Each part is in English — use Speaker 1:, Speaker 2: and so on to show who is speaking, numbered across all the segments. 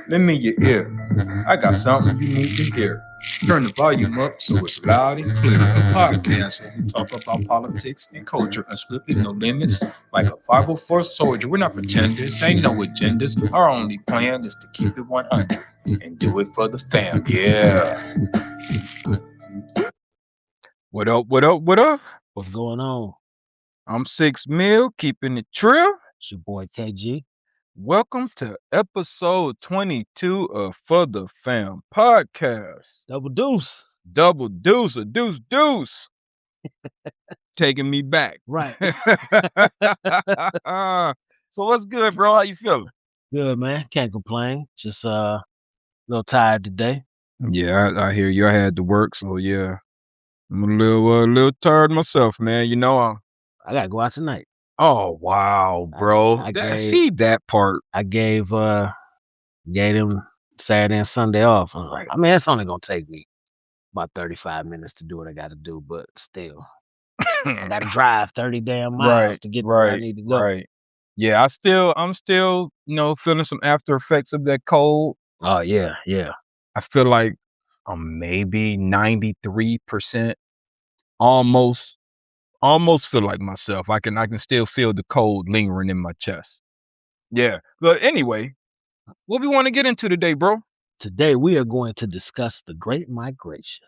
Speaker 1: Lend me your ear. I got something you need to hear. Turn the volume up so it's loud and clear. A podcast where we talk about politics and culture unscripted, no limits. Like a 504 soldier, we're not pretenders, ain't no agendas. Our only plan is to keep it 100 and do it for the fam. Yeah. What up, what up, what up?
Speaker 2: What's going on?
Speaker 1: I'm 6 Mil, keeping it trill.
Speaker 2: It's your boy KG.
Speaker 1: Welcome to episode 22 of For the Fam podcast.
Speaker 2: Double deuce.
Speaker 1: Double deuce, a deuce. Taking me back.
Speaker 2: Right.
Speaker 1: So what's good, bro? How you feeling?
Speaker 2: Good, man. Can't complain. Just a little tired today.
Speaker 1: Yeah, I hear you. I had to work, so yeah. I'm a little tired myself, man. You know,
Speaker 2: I gotta go out tonight.
Speaker 1: oh wow, bro. See that part.
Speaker 2: I gave them Saturday and Sunday off. I was like, I mean, it's only gonna take me about 35 minutes to do what I gotta do, but still. I gotta drive 30 damn miles to get where I need to go.
Speaker 1: Right. Yeah, I'm still, feeling some after effects of that cold.
Speaker 2: Oh yeah.
Speaker 1: I feel like I'm maybe 93%, almost feel like myself. I can still feel the cold lingering in my chest. Yeah. But anyway, what we want to get into today, bro?
Speaker 2: Today we are going to discuss the Great Migration.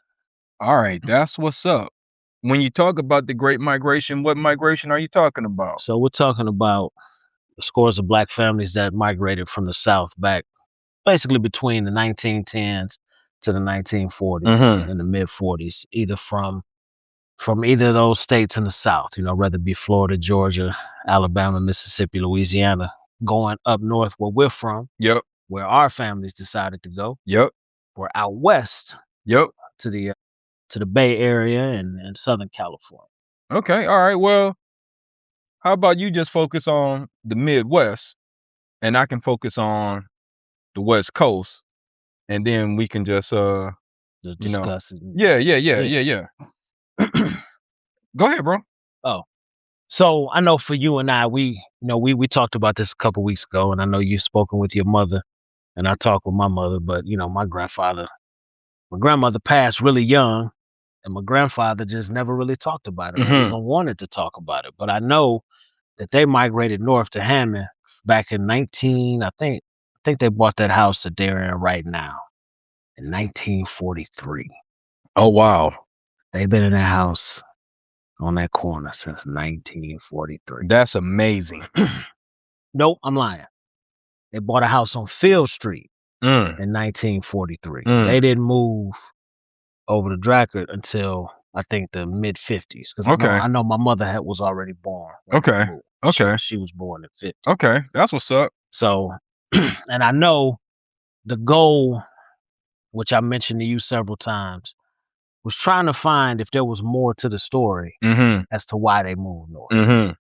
Speaker 1: All right, that's what's up. When you talk about the Great Migration, what migration are you talking about?
Speaker 2: So we're talking about the scores of black families that migrated from the South back basically between the 1910s to the 1940s and the mid 40s, either from either of those states in the South, whether it be Florida, Georgia, Alabama, Mississippi, Louisiana, going up north where we're from.
Speaker 1: Yep.
Speaker 2: Where our families decided to go.
Speaker 1: Yep.
Speaker 2: Or out west.
Speaker 1: Yep.
Speaker 2: To the Bay Area and Southern California.
Speaker 1: Okay. All right. Well, how about you just focus on the Midwest and I can focus on the West Coast and then we can just
Speaker 2: discuss it.
Speaker 1: Yeah. Go ahead, bro.
Speaker 2: Oh. So I know for you and I, we talked about this a couple weeks ago, and I know you've spoken with your mother, and I talked with my mother, but my grandmother passed really young, and my grandfather just never really talked about it, or even wanted to talk about it. But I know that they migrated north to Hammond back in I think they bought that house that they're in right now in 1943.
Speaker 1: Oh wow.
Speaker 2: They've been in that house on that corner since 1943.
Speaker 1: That's amazing.
Speaker 2: Nope, I'm lying. They bought a house on Field Street in 1943. They didn't move over to Drackert until I think the mid 50s. Because I know my mother was already born.
Speaker 1: Okay.
Speaker 2: She was born in 50.
Speaker 1: Okay, that's what's up.
Speaker 2: So, and I know the goal, which I mentioned to you several times, was trying to find if there was more to the story as to why they moved north.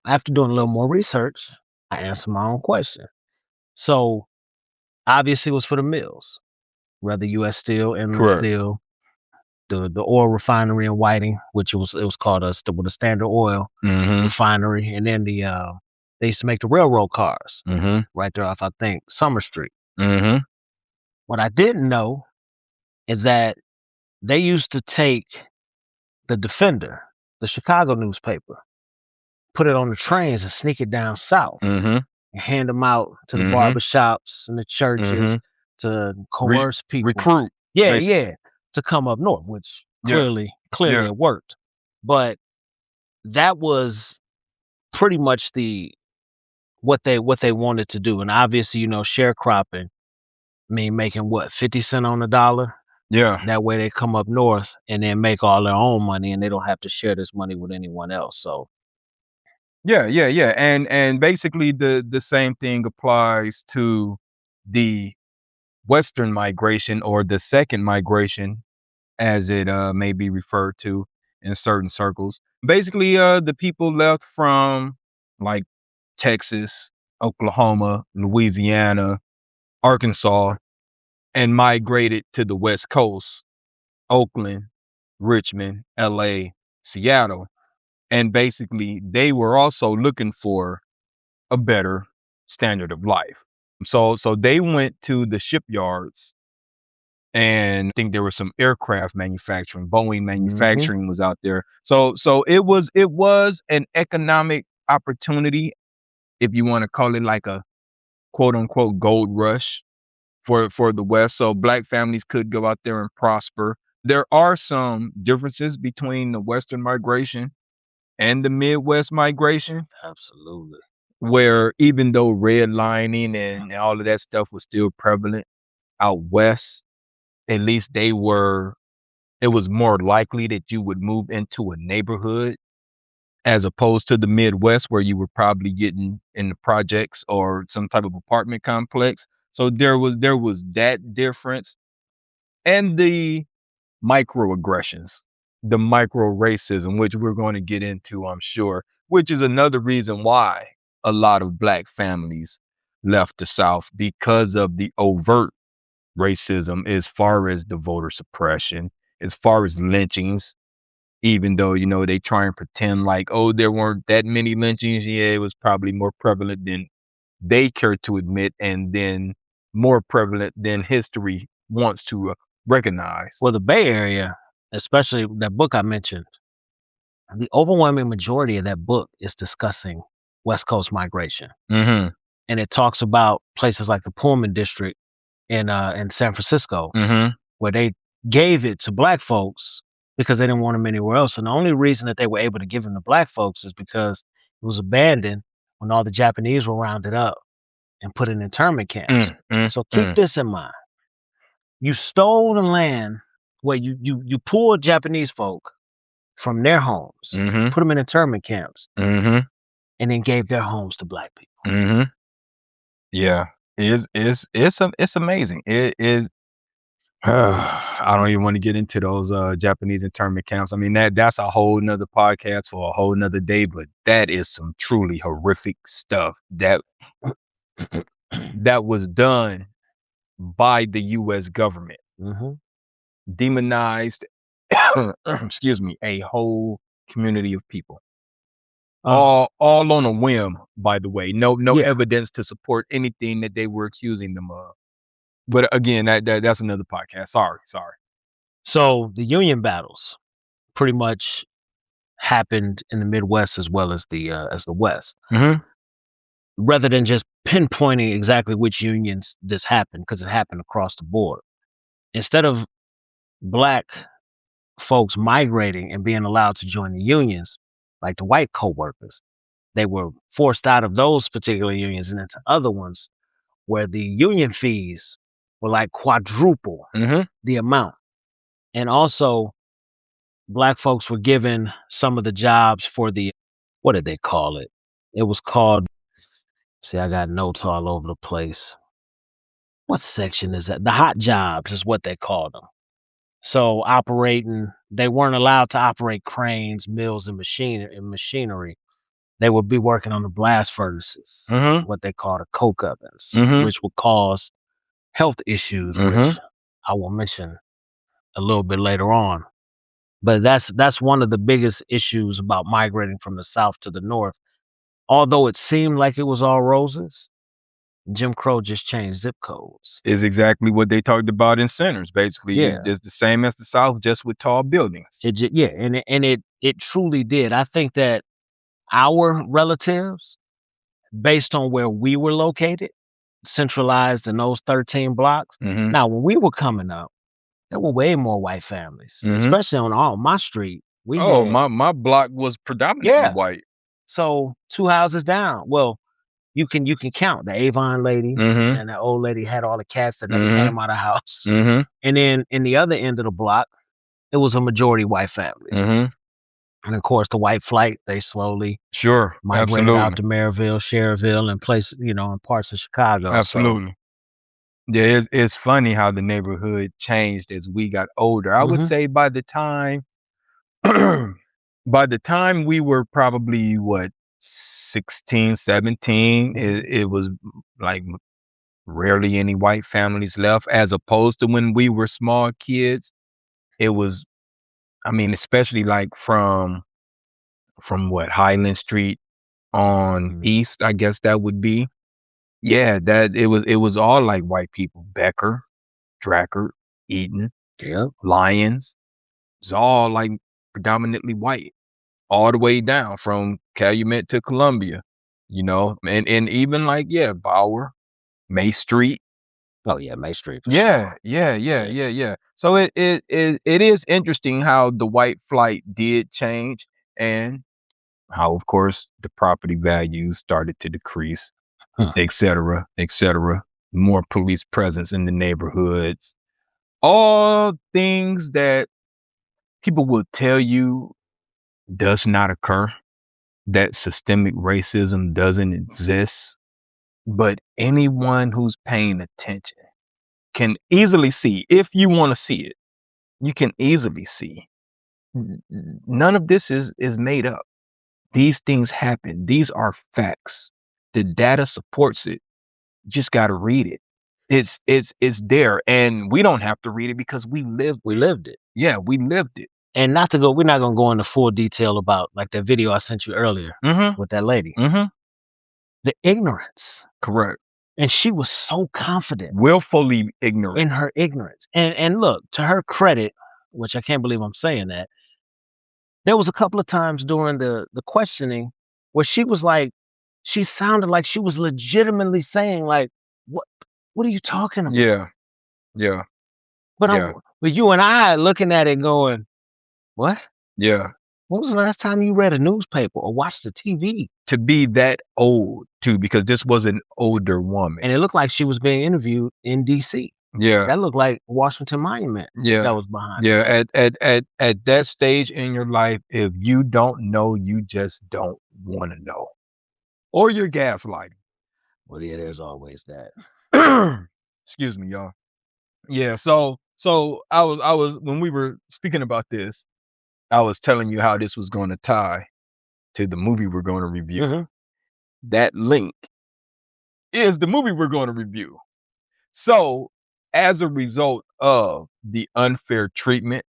Speaker 2: After doing a little more research, I answered my own question. So, obviously, it was for the mills, whether U.S. Steel, Inland Steel, the oil refinery in Whiting, which it was called the Standard Oil refinery, and then they used to make the railroad cars right there off, I think, Summer Street. What I didn't know is that they used to take the Defender, the Chicago newspaper, put it on the trains and sneak it down south and hand them out to the barbershops and the churches to coerce people.
Speaker 1: Recruit.
Speaker 2: Yeah, to come up north, which clearly it worked. But that was pretty much what they wanted to do. And obviously, sharecropping, making 50 cents on the dollar?
Speaker 1: Yeah.
Speaker 2: That way they come up north and then make all their own money and they don't have to share this money with anyone else. So
Speaker 1: Yeah. And basically the same thing applies to the Western migration or the second migration, as it may be referred to in certain circles. Basically, the people left from like Texas, Oklahoma, Louisiana, Arkansas, and migrated to the West Coast, Oakland, Richmond, LA, Seattle. And basically, they were also looking for a better standard of life. So they went to the shipyards, and I think there was some aircraft manufacturing, Boeing manufacturing was out there. So it was an economic opportunity, if you want to call it like a quote unquote gold rush for the West. So black families could go out there and prosper. There are some differences between the Western migration and the Midwest migration.
Speaker 2: Absolutely.
Speaker 1: Where even though redlining and all of that stuff was still prevalent out West, at least it was more likely that you would move into a neighborhood as opposed to the Midwest where you were probably getting in the projects or some type of apartment complex. So there was that difference, and the microaggressions, the micro racism, which we're going to get into, I'm sure, which is another reason why a lot of black families left the South, because of the overt racism as far as the voter suppression, as far as lynchings. Even though, they try and pretend like, oh, there weren't that many lynchings. Yeah, it was probably more prevalent than they care to admit, and then more prevalent than history wants to recognize.
Speaker 2: Well, the Bay Area, especially that book I mentioned, the overwhelming majority of that book is discussing West Coast migration.
Speaker 1: Mm-hmm.
Speaker 2: And it talks about places like the Pullman District in San Francisco,
Speaker 1: Mm-hmm.
Speaker 2: where they gave it to black folks because they didn't want them anywhere else. And the only reason that they were able to give them to black folks is because it was abandoned when all the Japanese were rounded up and put in internment camps. So keep this in mind. You stole the land where you pulled Japanese folk from their homes,
Speaker 1: Mm-hmm.
Speaker 2: put them in internment camps,
Speaker 1: Mm-hmm.
Speaker 2: and then gave their homes to black people.
Speaker 1: Mm-hmm. Yeah, it's amazing. It is. I don't even want to get into those Japanese internment camps. I mean, that's a whole nother podcast for a whole nother day, but that is some truly horrific stuff that that was done by the US government. Demonized excuse me, a whole community of people. All on a whim, by the way. No evidence to support anything that they were accusing them of. But again, that's another podcast. Sorry.
Speaker 2: So the Union battles pretty much happened in the Midwest as well as the West.
Speaker 1: Mm-hmm.
Speaker 2: Rather than just pinpointing exactly which unions this happened, because it happened across the board. Instead of black folks migrating and being allowed to join the unions, like the white co-workers, they were forced out of those particular unions and into other ones where the union fees were like quadruple the amount. And also, black folks were given some of the jobs for the, what did they call it? It was called, see, I got notes all over the place. What section is that? The hot jobs is what they called them. So they weren't allowed to operate cranes, mills, and machinery. They would be working on the blast furnaces, what they call the coke ovens, which would cause health issues, which I will mention a little bit later on. But that's one of the biggest issues about migrating from the South to the North. Although it seemed like it was all roses, Jim Crow just changed zip codes.
Speaker 1: Is exactly what they talked about in centers. Basically,
Speaker 2: Yeah.
Speaker 1: it's the same as the South, just with tall buildings.
Speaker 2: It truly did. I think that our relatives, based on where we were located, centralized in those 13 blocks. Now, when we were coming up, there were way more white families, especially on my street.
Speaker 1: My block was predominantly white.
Speaker 2: So 2 houses down. Well, you can count the Avon lady and the old lady had all the cats that never came out of the house. And then in the other end of the block, it was a majority white family. And of course, the white flight, they slowly migrated out to Maryville, Cherville, and places, in parts of Chicago.
Speaker 1: Absolutely. Yeah, it's funny how the neighborhood changed as we got older. I would say by the time we were probably 16, 17, it was like rarely any white families left, as opposed to when we were small kids. It was, I mean, especially like from Highland Street on east, I guess that would be. Yeah, that it was all like white people. Becker, Dracker, Eaton,
Speaker 2: Yep.
Speaker 1: Lyons. It's all like predominantly white, all the way down from Calumet to Columbia, you know, and even like Bauer, May Street.
Speaker 2: Oh yeah, May Street for sure.
Speaker 1: Yeah. So it is interesting how the white flight did change and how, of course, the property values started to decrease,
Speaker 2: Hmm.
Speaker 1: et cetera, et cetera. More police presence in the neighborhoods, all things that people will tell you does not occur, that systemic racism doesn't exist. But anyone who's paying attention can easily see, if you want to see it, you can easily see none of this is made up. These things happen. These are facts. The data supports it. You just got to read it. It's there, and we don't have to read it because we lived
Speaker 2: it.
Speaker 1: Yeah, we lived it.
Speaker 2: And we're not gonna go into full detail about like that video I sent you earlier with that lady. The ignorance.
Speaker 1: Correct.
Speaker 2: And she was so confident,
Speaker 1: willfully ignorant
Speaker 2: in her ignorance. And look, to her credit, which I can't believe I'm saying that, there was a couple of times during the questioning where she was like, she sounded like she was legitimately saying like, what are you talking about?
Speaker 1: Yeah.
Speaker 2: But but you and I looking at it going, what?
Speaker 1: Yeah.
Speaker 2: When was the last time you read a newspaper or watched the TV?
Speaker 1: To be that old too, because this was an older woman.
Speaker 2: And it looked like she was being interviewed in DC.
Speaker 1: Yeah.
Speaker 2: That looked like Washington Monument.
Speaker 1: Yeah.
Speaker 2: That was behind.
Speaker 1: Yeah. At that stage in your life, if you don't know, you just don't want to know. Or you're gaslighting.
Speaker 2: Well, yeah, there's always that.
Speaker 1: Excuse me, y'all. Yeah, so I was when we were speaking about this, I was telling you how this was going to tie to the movie we're going to review. That link is the movie we're going to review. So, as a result of the unfair treatment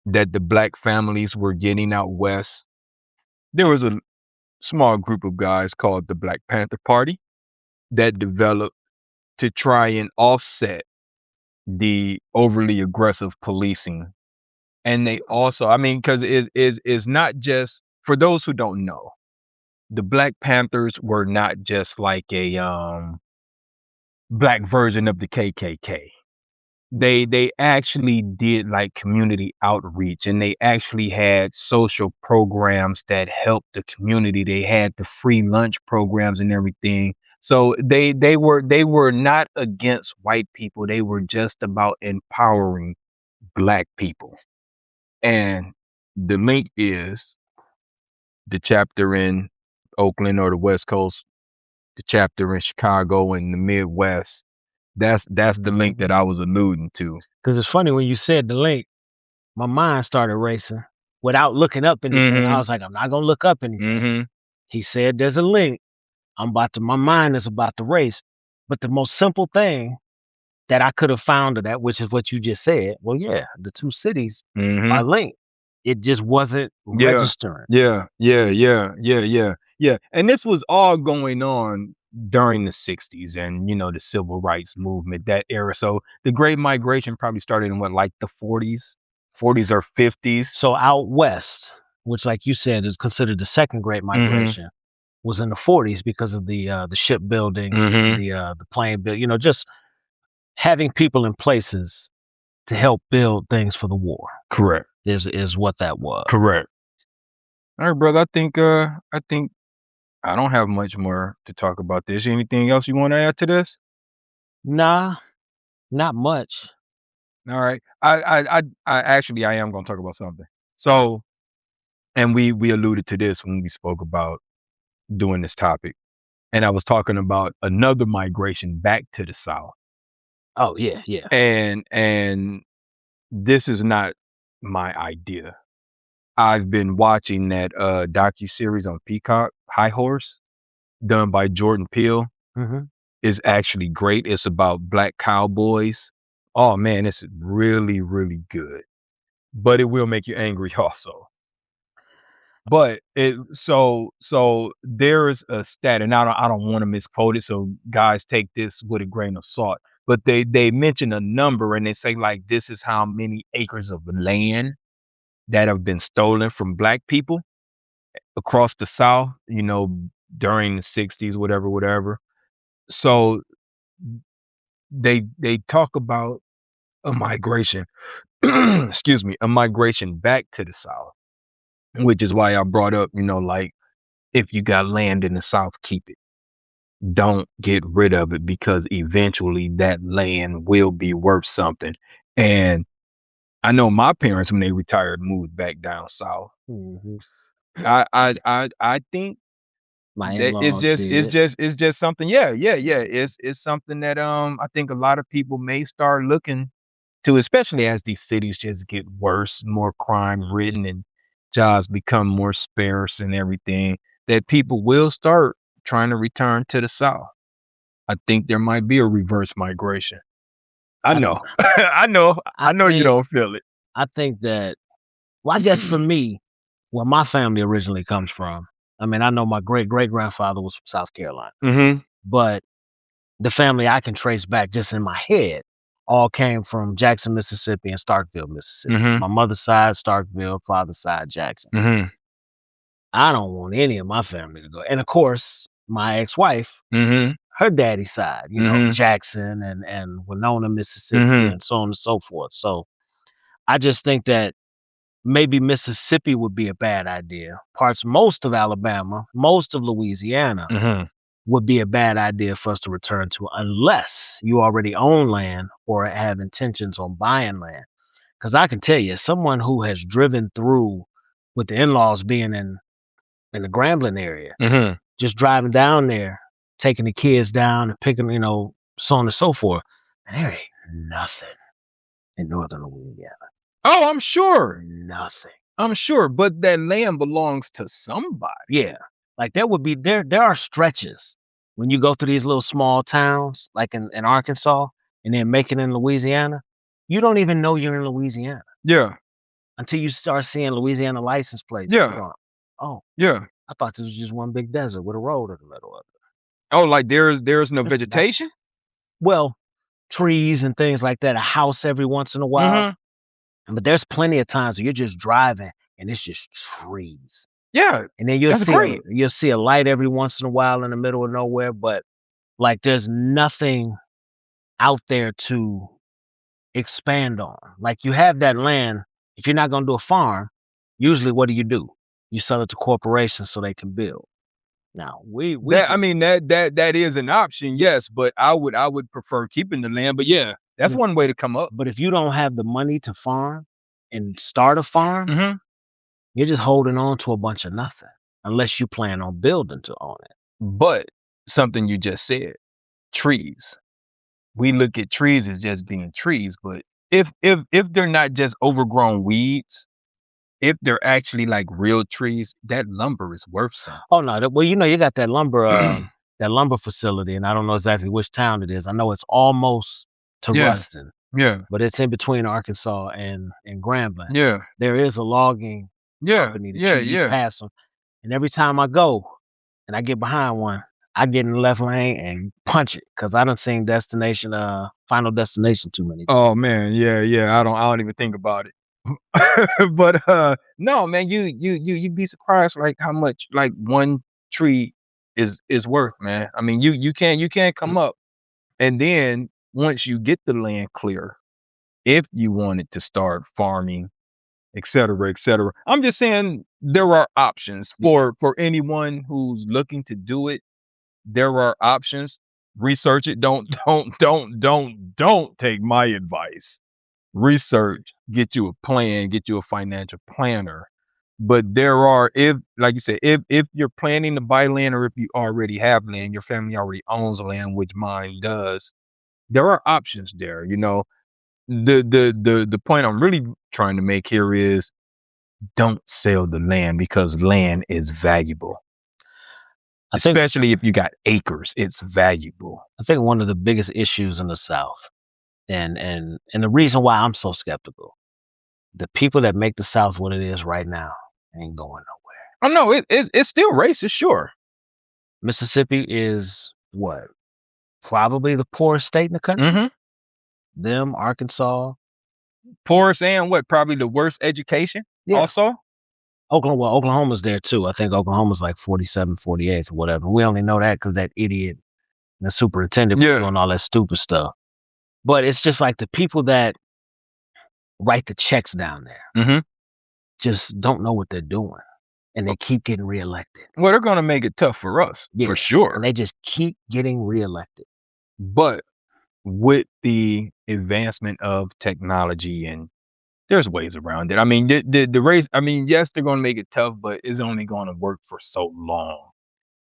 Speaker 1: that the black families were getting out west, there was a small group of guys called the Black Panther Party that developed to try and offset the overly aggressive policing. And they also, I mean, because is not just, for those who don't know, the Black Panthers were not just like a black version of the KKK. They actually did like community outreach, and they actually had social programs that helped the community. They had the free lunch programs and everything. So they were not against white people. They were just about empowering black people. And the link is the chapter in Oakland or the West Coast, the chapter in Chicago and the Midwest. That's the link that I was alluding to.
Speaker 2: Because it's funny when you said the link, my mind started racing without looking up anything. I was like, I'm not gonna look up anything. He said there's a link. My mind is about to race. But the most simple thing that I could have found of that, which is what you just said, well, yeah, the two cities are linked. It just wasn't registering.
Speaker 1: Yeah. And this was all going on during the 60s and, you know, the civil rights movement, that era. So the Great Migration probably started in like the 40s or 50s.
Speaker 2: So out west, which like you said is considered the second Great Migration, was in the 40s because of the shipbuilding, the plane build, you know, just having people in places to help build things for the war.
Speaker 1: Correct.
Speaker 2: Is what that was.
Speaker 1: Correct. All right, brother. I think I don't have much more to talk about this. Anything else you want to add to this?
Speaker 2: Nah, not much.
Speaker 1: All right. I actually I am going to talk about something. So, and we alluded to this when we spoke about doing this topic, and I was talking about another migration back to the South.
Speaker 2: Oh yeah.
Speaker 1: And this is not my idea. I've been watching that docuseries on Peacock, High Horse, done by Jordan Peele. Is actually great. It's about black cowboys. Oh man, it's really, really good. But it will make you angry also. But so there is a stat, and I don't want to misquote it, so guys take this with a grain of salt. But they mention a number and they say like this is how many acres of land that have been stolen from black people across the South, during the 60s, whatever. So they talk about a migration, excuse me, a migration back to the South, which is why I brought up, like if you got land in the South, keep it. Don't get rid of it because eventually that land will be worth something. And I know my parents, when they retired, moved back down south.
Speaker 2: Mhm.
Speaker 1: I think
Speaker 2: My
Speaker 1: that it's
Speaker 2: in-laws
Speaker 1: just
Speaker 2: did.
Speaker 1: it's just something. Yeah. It's something that I think a lot of people may start looking to, especially as these cities just get worse, more crime ridden, and jobs become more sparse and everything. That people will start trying to return to the South. I think there might be a reverse migration. I
Speaker 2: I
Speaker 1: know, I know you
Speaker 2: think
Speaker 1: don't feel it.
Speaker 2: I think that well, I guess for me, where my family originally comes from, I mean, I know my great-great-grandfather was from South Carolina,
Speaker 1: Mhm,
Speaker 2: but the family I can trace back just in my head all came from Jackson, Mississippi and Starkville, Mississippi.
Speaker 1: mhm,
Speaker 2: My mother's side, Starkville, father's side, Jackson.
Speaker 1: mhm,
Speaker 2: I don't want any of my family to go. And of course, my ex-wife,
Speaker 1: mhm,
Speaker 2: her daddy's side,
Speaker 1: mhm,
Speaker 2: Jackson and Winona, Mississippi,
Speaker 1: mhm,
Speaker 2: and so on and so forth. So I just think that maybe Mississippi would be a bad idea. Most of Alabama, most of Louisiana
Speaker 1: mhm.
Speaker 2: would be a bad idea for us to return to unless you already own land or have intentions on buying land. Because I can tell you, as someone who has driven through with the in-laws being in the Grambling area,
Speaker 1: Mhm.
Speaker 2: just driving down there, taking the kids down and picking, so on and so forth. And there ain't nothing in northern Louisiana.
Speaker 1: Oh, I'm sure.
Speaker 2: Nothing.
Speaker 1: I'm sure, but that land belongs to somebody.
Speaker 2: Yeah. Like there would be there are stretches when you go through these little small towns, like in Arkansas, and then make it in Louisiana, you don't even know you're in Louisiana
Speaker 1: Yeah,
Speaker 2: until you start seeing Louisiana license plates. You're
Speaker 1: yeah,
Speaker 2: going, oh,
Speaker 1: yeah.
Speaker 2: I thought this was just one big desert with a road in the middle of it.
Speaker 1: Oh, like there's no
Speaker 2: There's nothing.
Speaker 1: vegetation?
Speaker 2: Well, trees and things like that, a house every once in a while.
Speaker 1: Mhm.
Speaker 2: But there's plenty of times where you're just driving and it's just trees.
Speaker 1: Yeah,
Speaker 2: And then
Speaker 1: that's great.
Speaker 2: you'll see a light every once in a while in the middle of nowhere, but like there's nothing out there to expand on. Like you have that land, if you're not gonna do a farm, usually what do? You sell it to corporations so they can build. Now we
Speaker 1: That I
Speaker 2: just
Speaker 1: mean, that is an option, yes, but I would prefer keeping the land, but yeah, that's
Speaker 2: but
Speaker 1: one way to come up.
Speaker 2: but if you don't have the money to farm and start a farm,
Speaker 1: Mhm.
Speaker 2: you're just holding on to a bunch of nothing unless you plan on building to own it.
Speaker 1: But something you just said, trees. We look at trees as just being trees, but if they're not just overgrown weeds, if they're actually like real trees, that lumber is worth something.
Speaker 2: Oh no, well, you got that lumber facility, and I don't know exactly which town it is. I know it's almost to
Speaker 1: Yeah,
Speaker 2: Ruston,
Speaker 1: yeah,
Speaker 2: but it's in between Arkansas and Grambling.
Speaker 1: yeah,
Speaker 2: There is a logging
Speaker 1: yeah,
Speaker 2: company that
Speaker 1: yeah,
Speaker 2: you
Speaker 1: yeah.
Speaker 2: pass them, and every time I go and I get behind one, I get in the left lane and punch it because I done seen Final Destination too many times.
Speaker 1: Oh man, yeah. I don't even think about it. But no, man, you'd be surprised like how much like one tree is worth, man. I mean, you can't come up, and then once you get the land clear, if you wanted to start farming, et cetera, et cetera. I'm just saying there are options for anyone who's looking to do it. There are options. Research it. Don't don't take my advice. Research, get you a plan, get you a financial planner. But there are, if like you said, if you're planning to buy land or if you already have land, your family already owns land, which mine does, there are options there. The point I'm really trying to make here is don't sell the land because land is valuable.
Speaker 2: I think
Speaker 1: Especially if you got acres, it's valuable.
Speaker 2: I think one of the biggest issues in the South, and the reason why I'm so skeptical, the people that make the South what it is right now ain't going nowhere.
Speaker 1: Oh no, it's still racist, sure.
Speaker 2: Mississippi is what? Probably the poorest state in the country.
Speaker 1: Mm-hmm.
Speaker 2: Them, Arkansas.
Speaker 1: Poorest and what? Probably the worst education.
Speaker 2: Yeah.
Speaker 1: Also.
Speaker 2: Oklahoma's there too. I think Oklahoma's like 47, 48th or whatever. We only know that because that idiot, the superintendent, was doing all that stupid stuff. But it's just like the people that write the checks down there just don't know what they're doing. And they keep getting reelected.
Speaker 1: Well, they're going to make it tough for us, for sure.
Speaker 2: And they just keep getting reelected.
Speaker 1: But with the advancement of technology, and there's ways around it. I mean, the race, I mean, yes, they're going to make it tough, but it's only going to work for so long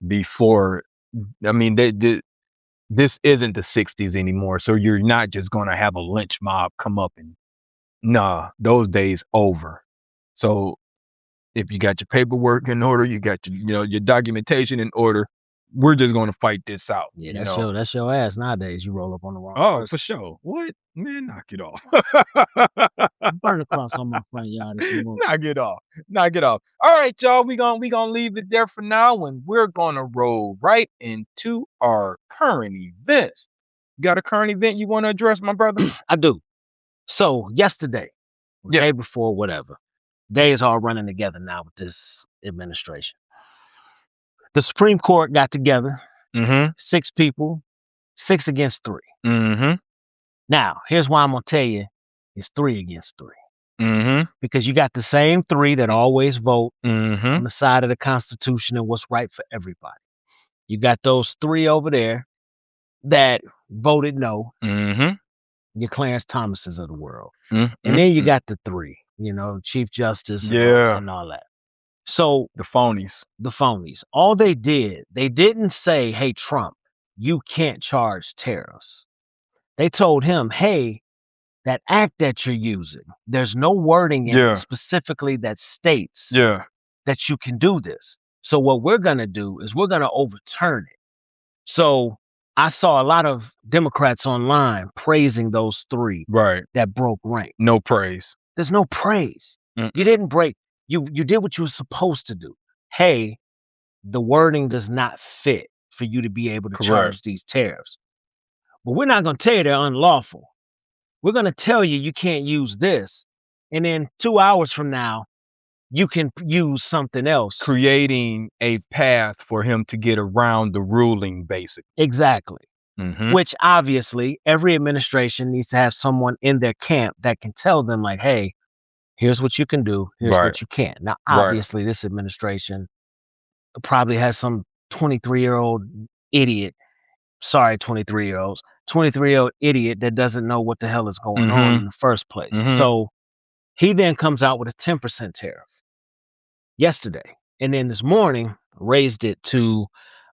Speaker 1: before, I mean, this isn't the 60s anymore. So you're not just going to have a lynch mob come up and, nah, those days over. So if you got your paperwork in order, you got your documentation in order, we're just going to fight this out.
Speaker 2: Yeah, that's your ass nowadays. You roll up on the wrong person.
Speaker 1: For sure. What? Man, knock it off.
Speaker 2: Burn across on my front yard if you want.
Speaker 1: Knock it off. Knock it off. All right, y'all. We gonna leave it there for now, and we're gonna roll right into our current events. You got a current event you want to address, my brother?
Speaker 2: I do. So yesterday, day before, whatever. Days all running together now with this administration. The Supreme Court got together. 6 people, 6 against 3. Now, here's why I'm gonna tell you, it's 3 against 3. Because you got the same 3 that always vote on the side of the Constitution and what's right for everybody. You got those 3 over there that voted no. Your Clarence Thomases of the world. And then you got the 3, Chief Justice and all that. So
Speaker 1: the phonies.
Speaker 2: All they didn't say, hey, Trump, you can't charge tariffs. They told him, hey, that act that you're using, there's no wording in it specifically that states that you can do this. So what we're going to do is we're going to overturn it. So I saw a lot of Democrats online praising those 3 that broke ranks.
Speaker 1: No praise.
Speaker 2: There's no praise. You didn't break. You did what you were supposed to do. Hey, the wording does not fit for you to be able to charge these tariffs. But we're not going to tell you they're unlawful. We're going to tell you you can't use this. And then 2 hours from now, you can use something else.
Speaker 1: Creating a path for him to get around the ruling, basically.
Speaker 2: Exactly. Which obviously every administration needs to have someone in their camp that can tell them like, hey, here's what you can do. Here's what you can't. Now, obviously this administration probably has some 23-year-old idiot. Sorry, 23-year-olds. 23-year-old idiot that doesn't know what the hell is going on in the first place. So he then comes out with a 10% tariff yesterday. And then this morning raised it to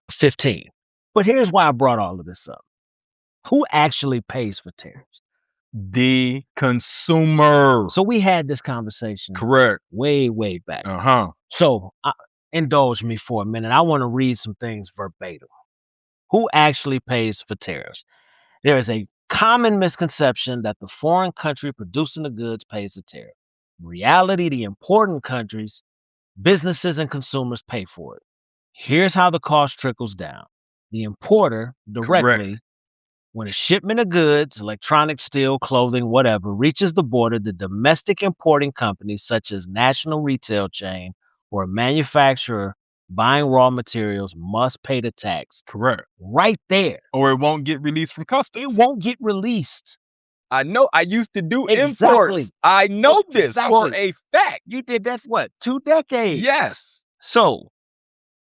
Speaker 2: 15. But here's why I brought all of this up. Who actually pays for tariffs?
Speaker 1: The consumer.
Speaker 2: So we had this conversation. Way, way back. So indulge me for a minute. I want to read some things verbatim. Who actually pays for tariffs? There is a common misconception that the foreign country producing the goods pays the tariff. In reality, the important countries, businesses, and consumers pay for it. Here's how the cost trickles down. The importer directly, when a shipment of goods, electronics, steel, clothing, whatever, reaches the border, the domestic importing companies, such as national retail chain or a manufacturer buying raw materials, must pay the tax. Right there.
Speaker 1: Or it won't get released from customs.
Speaker 2: It won't get released.
Speaker 1: I know. I used to do imports. I know this for a fact.
Speaker 2: You did that, what, 2 decades?
Speaker 1: Yes.
Speaker 2: So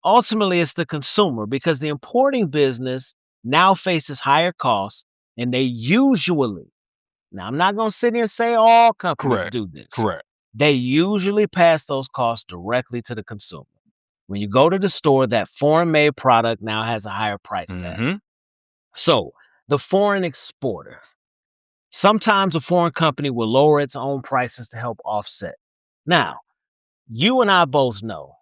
Speaker 2: ultimately, it's the consumer, because the importing business now faces higher costs, and they usually, now I'm not going to sit here and say all companies do this. They usually pass those costs directly to the consumer. When you go to the store, that foreign-made product now has a higher price tag. So the foreign exporter, sometimes a foreign company will lower its own prices to help offset. Now, you and I both know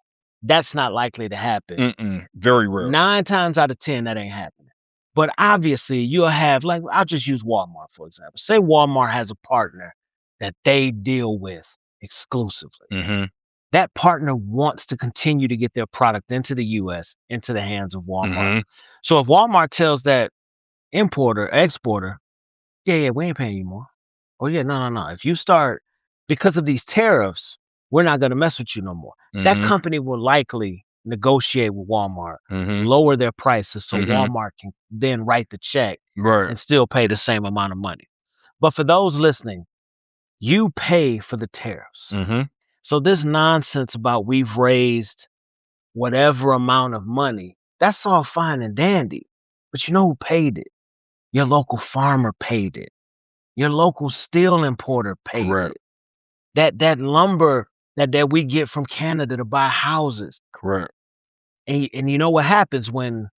Speaker 2: that's not likely to happen.
Speaker 1: Very rare.
Speaker 2: 9 times out of 10, that ain't happening. But obviously, you'll have, like, I'll just use Walmart, for example. Say Walmart has a partner that they deal with exclusively. that partner wants to continue to get their product into the US, into the hands of Walmart. So if Walmart tells that importer, exporter, yeah, we ain't paying you more. Oh yeah, no. If you start, because of these tariffs, we're not gonna mess with you no more. That company will likely negotiate with Walmart, lower their prices so Walmart can then write the check and still pay the same amount of money. But for those listening, you pay for the tariffs. So this nonsense about we've raised whatever amount of money, that's all fine and dandy. But you know who paid it? Your local farmer paid it. Your local steel importer paid it. That lumber that we get from Canada to buy houses. And you know what happens when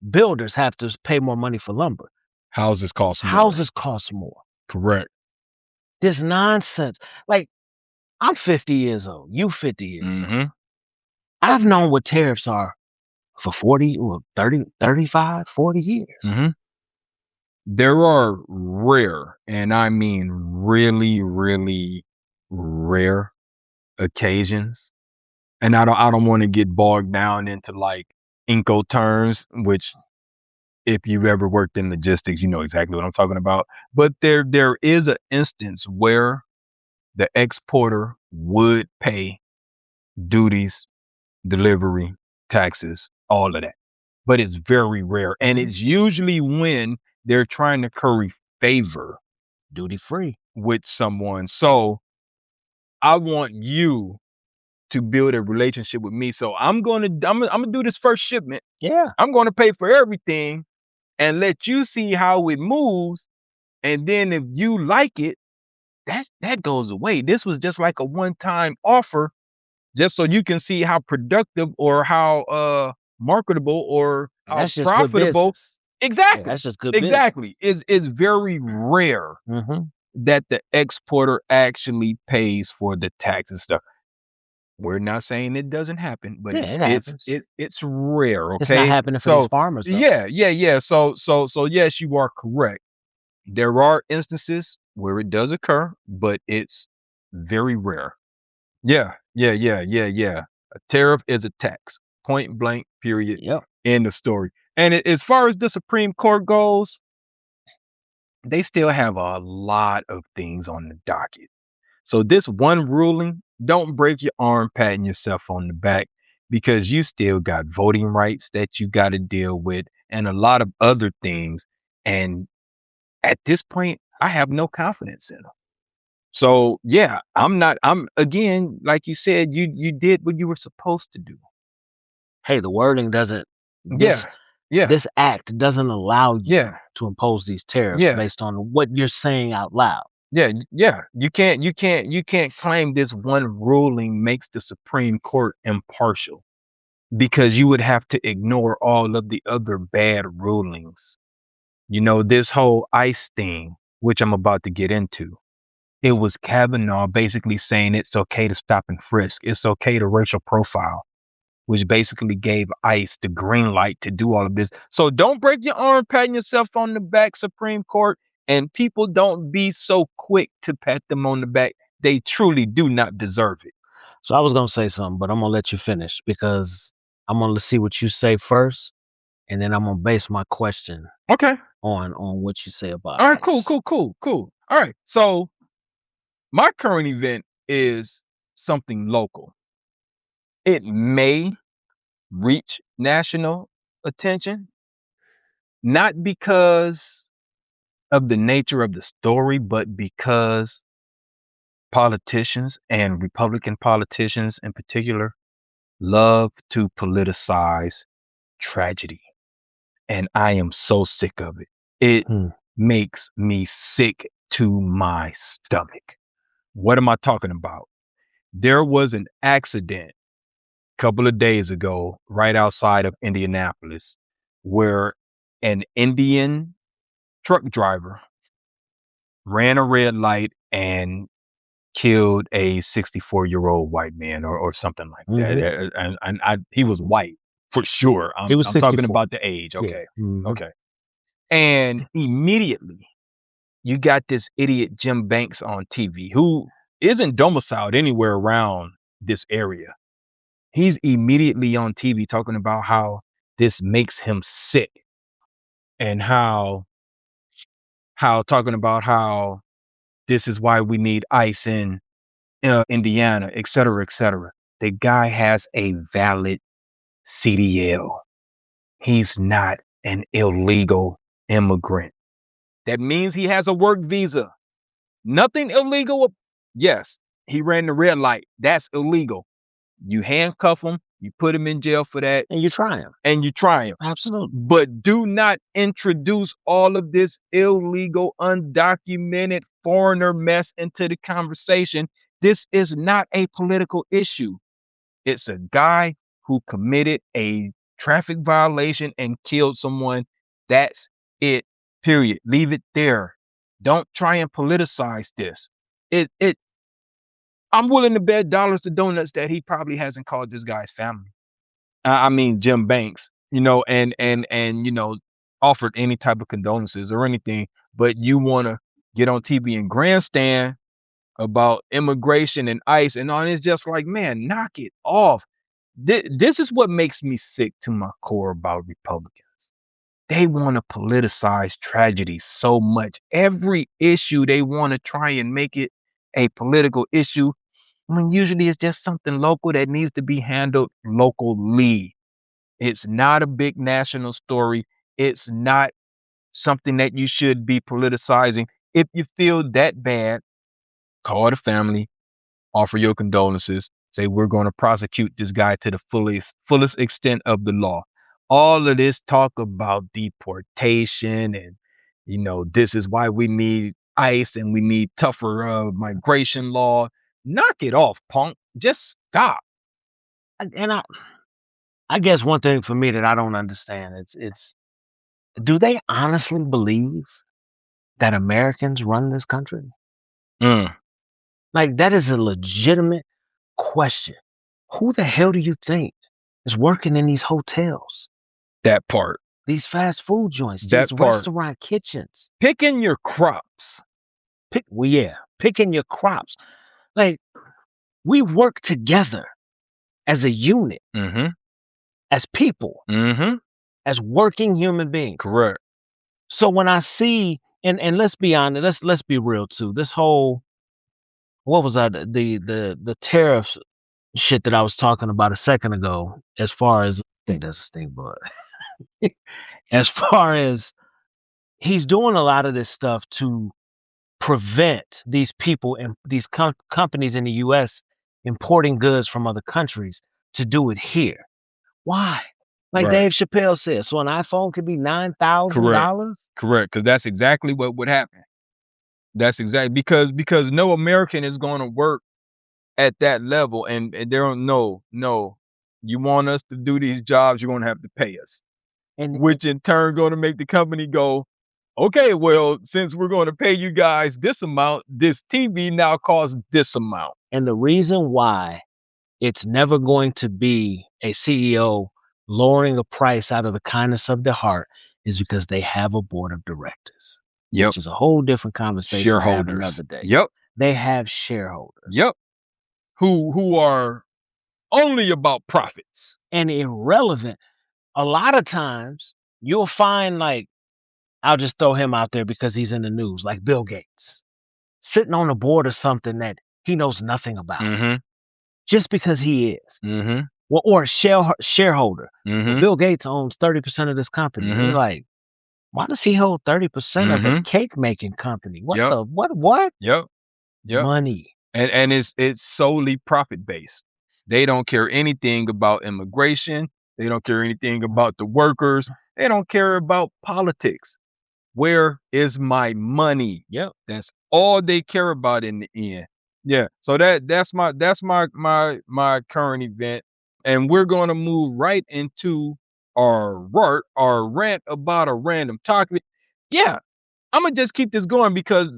Speaker 2: builders have to pay more money for lumber?
Speaker 1: Houses cost more.
Speaker 2: Houses cost more.
Speaker 1: Correct.
Speaker 2: This nonsense. Like, I'm 50 years old. You 50 years old. I've known what tariffs are for 40 or 30, 35, 40 years.
Speaker 1: There are rare, and I mean really, really rare occasions. And I don't want to get bogged down into like Incoterms, which if you've ever worked in logistics, you know exactly what I'm talking about. But there is an instance where the exporter would pay duties, delivery, taxes, all of that. But it's very rare. And it's usually when they're trying to curry favor,
Speaker 2: duty free,
Speaker 1: with someone. So I want you to build a relationship with me. So I'm gonna do this first shipment.
Speaker 2: Yeah.
Speaker 1: I'm gonna pay for everything and let you see how it moves. And then if you like it, that goes away. This was just like a one-time offer, just so you can see how productive or how marketable or how
Speaker 2: that's just
Speaker 1: profitable. Exactly.
Speaker 2: Yeah, that's just good
Speaker 1: exactly. It's very rare that the exporter actually pays for the tax and stuff. We're not saying it doesn't happen, but it's rare. Okay,
Speaker 2: it's not happening for these farmers, though.
Speaker 1: Yeah. So yes, you are correct. There are instances where it does occur, but it's very rare. Yeah. A tariff is a tax. Point blank, period.
Speaker 2: Yep.
Speaker 1: End of story. And as far as the Supreme Court goes, they still have a lot of things on the docket. So this one ruling, don't break your arm patting yourself on the back, because you still got voting rights that you got to deal with and a lot of other things. And at this point, I have no confidence in them. So yeah, I'm again, like you said, you did what you were supposed to do.
Speaker 2: Hey, the wording doesn't, this act doesn't allow you to impose these tariffs based on what you're saying out loud.
Speaker 1: Yeah. You can't claim this one ruling makes the Supreme Court impartial, because you would have to ignore all of the other bad rulings. You know, this whole ICE thing, which I'm about to get into, it was Kavanaugh basically saying it's okay to stop and frisk. It's okay to racial profile, which basically gave ICE the green light to do all of this. So don't break your arm patting yourself on the back, Supreme Court. And people, don't be so quick to pat them on the back. They truly do not deserve it.
Speaker 2: So I was going to say something, but I'm going to let you finish, because I'm going to see what you say first, and then I'm going to base my question on what you say about it.
Speaker 1: All right, cool. All right, so my current event is something local. It may reach national attention, not because of the nature of the story, but because politicians, and Republican politicians in particular, love to politicize tragedy. And I am so sick of it. It makes me sick to my stomach. What am I talking about? There was an accident a couple of days ago right outside of Indianapolis where an Indian truck driver ran a red light and killed a 64-year-old white man or something like that. And he was white for sure. I'm talking about the age. Okay. Okay. And immediately you got this idiot Jim Banks on TV, who isn't domiciled anywhere around this area. He's immediately on TV talking about how this makes him sick, and how talking about how this is why we need ICE in Indiana, et cetera, et cetera. The guy has a valid CDL. He's not an illegal immigrant. That means he has a work visa. Nothing illegal. Yes, he ran the red light. That's illegal. You handcuff him, you put him in jail for that.
Speaker 2: And you try him.
Speaker 1: Absolutely. But do not introduce all of this illegal, undocumented foreigner mess into the conversation. This is not a political issue. It's a guy who committed a traffic violation and killed someone. That's it, period. Leave it there. Don't try and politicize this. I'm willing to bet dollars to donuts that he probably hasn't called this guy's family. I mean, Jim Banks, and offered any type of condolences or anything, but you want to get on TV and grandstand about immigration and ICE and all. And it's just like, man, knock it off. This is what makes me sick to my core about Republicans. They want to politicize tragedy so much. Every issue they want to try and make it a political issue, when usually it's just something local that needs to be handled locally. It's not a big national story. It's not something that you should be politicizing. If you feel that bad, call the family, offer your condolences, say we're going to prosecute this guy to the fullest extent of the law. All of this talk about deportation and, this is why we need ICE and we need tougher migration law. Knock it off, punk. Just stop.
Speaker 2: And I guess one thing for me that I don't understand, it's do they honestly believe that Americans run this country? Like, that is a legitimate question. Who the hell do you think is working in these hotels?
Speaker 1: That part.
Speaker 2: These fast food joints, these restaurant kitchens.
Speaker 1: Picking your crops.
Speaker 2: Picking your crops. Like, we work together as a unit, as people, as working human beings.
Speaker 1: Correct.
Speaker 2: So when I see, and let's be honest, let's be real too. This whole, what was that? The tariff shit that I was talking about a second ago, as far as, I think that's a stink bug. As far as he's doing a lot of this stuff to prevent these people and these companies in the US importing goods from other countries to do it here. Why? Like Dave Chappelle said, so an iPhone could be $9,000?
Speaker 1: Correct, because that's exactly what would happen. That's exactly because no American is going to work at that level, and they don't know. No, you want us to do these jobs, you're going to have to pay us, and which in turn going to make the company go, okay, well, since we're going to pay you guys this amount, this TV now costs this amount.
Speaker 2: And the reason why it's never going to be a CEO lowering a price out of the kindness of their heart is because they have a board of directors.
Speaker 1: Yep.
Speaker 2: Which is a whole different conversation.
Speaker 1: Shareholders.
Speaker 2: Another day.
Speaker 1: Yep.
Speaker 2: They have shareholders.
Speaker 1: Yep. Who are only about profits.
Speaker 2: And irrelevant. A lot of times you'll find, like, I'll just throw him out there because he's in the news, like Bill Gates, sitting on a board of something that he knows nothing about. Just because he is. Well, or a shareholder. Well, Bill Gates owns 30% of this company. You're like, why does he hold 30% of a cake making company? What the what?
Speaker 1: Yep.
Speaker 2: Money.
Speaker 1: And it's solely profit based. They don't care anything about immigration. They don't care anything about the workers. They don't care about politics. Where is my money?
Speaker 2: Yep.
Speaker 1: That's all they care about in the end. Yeah. So that's my current event. And we're going to move right into our rant about a random topic. Yeah. I'm going to just keep this going because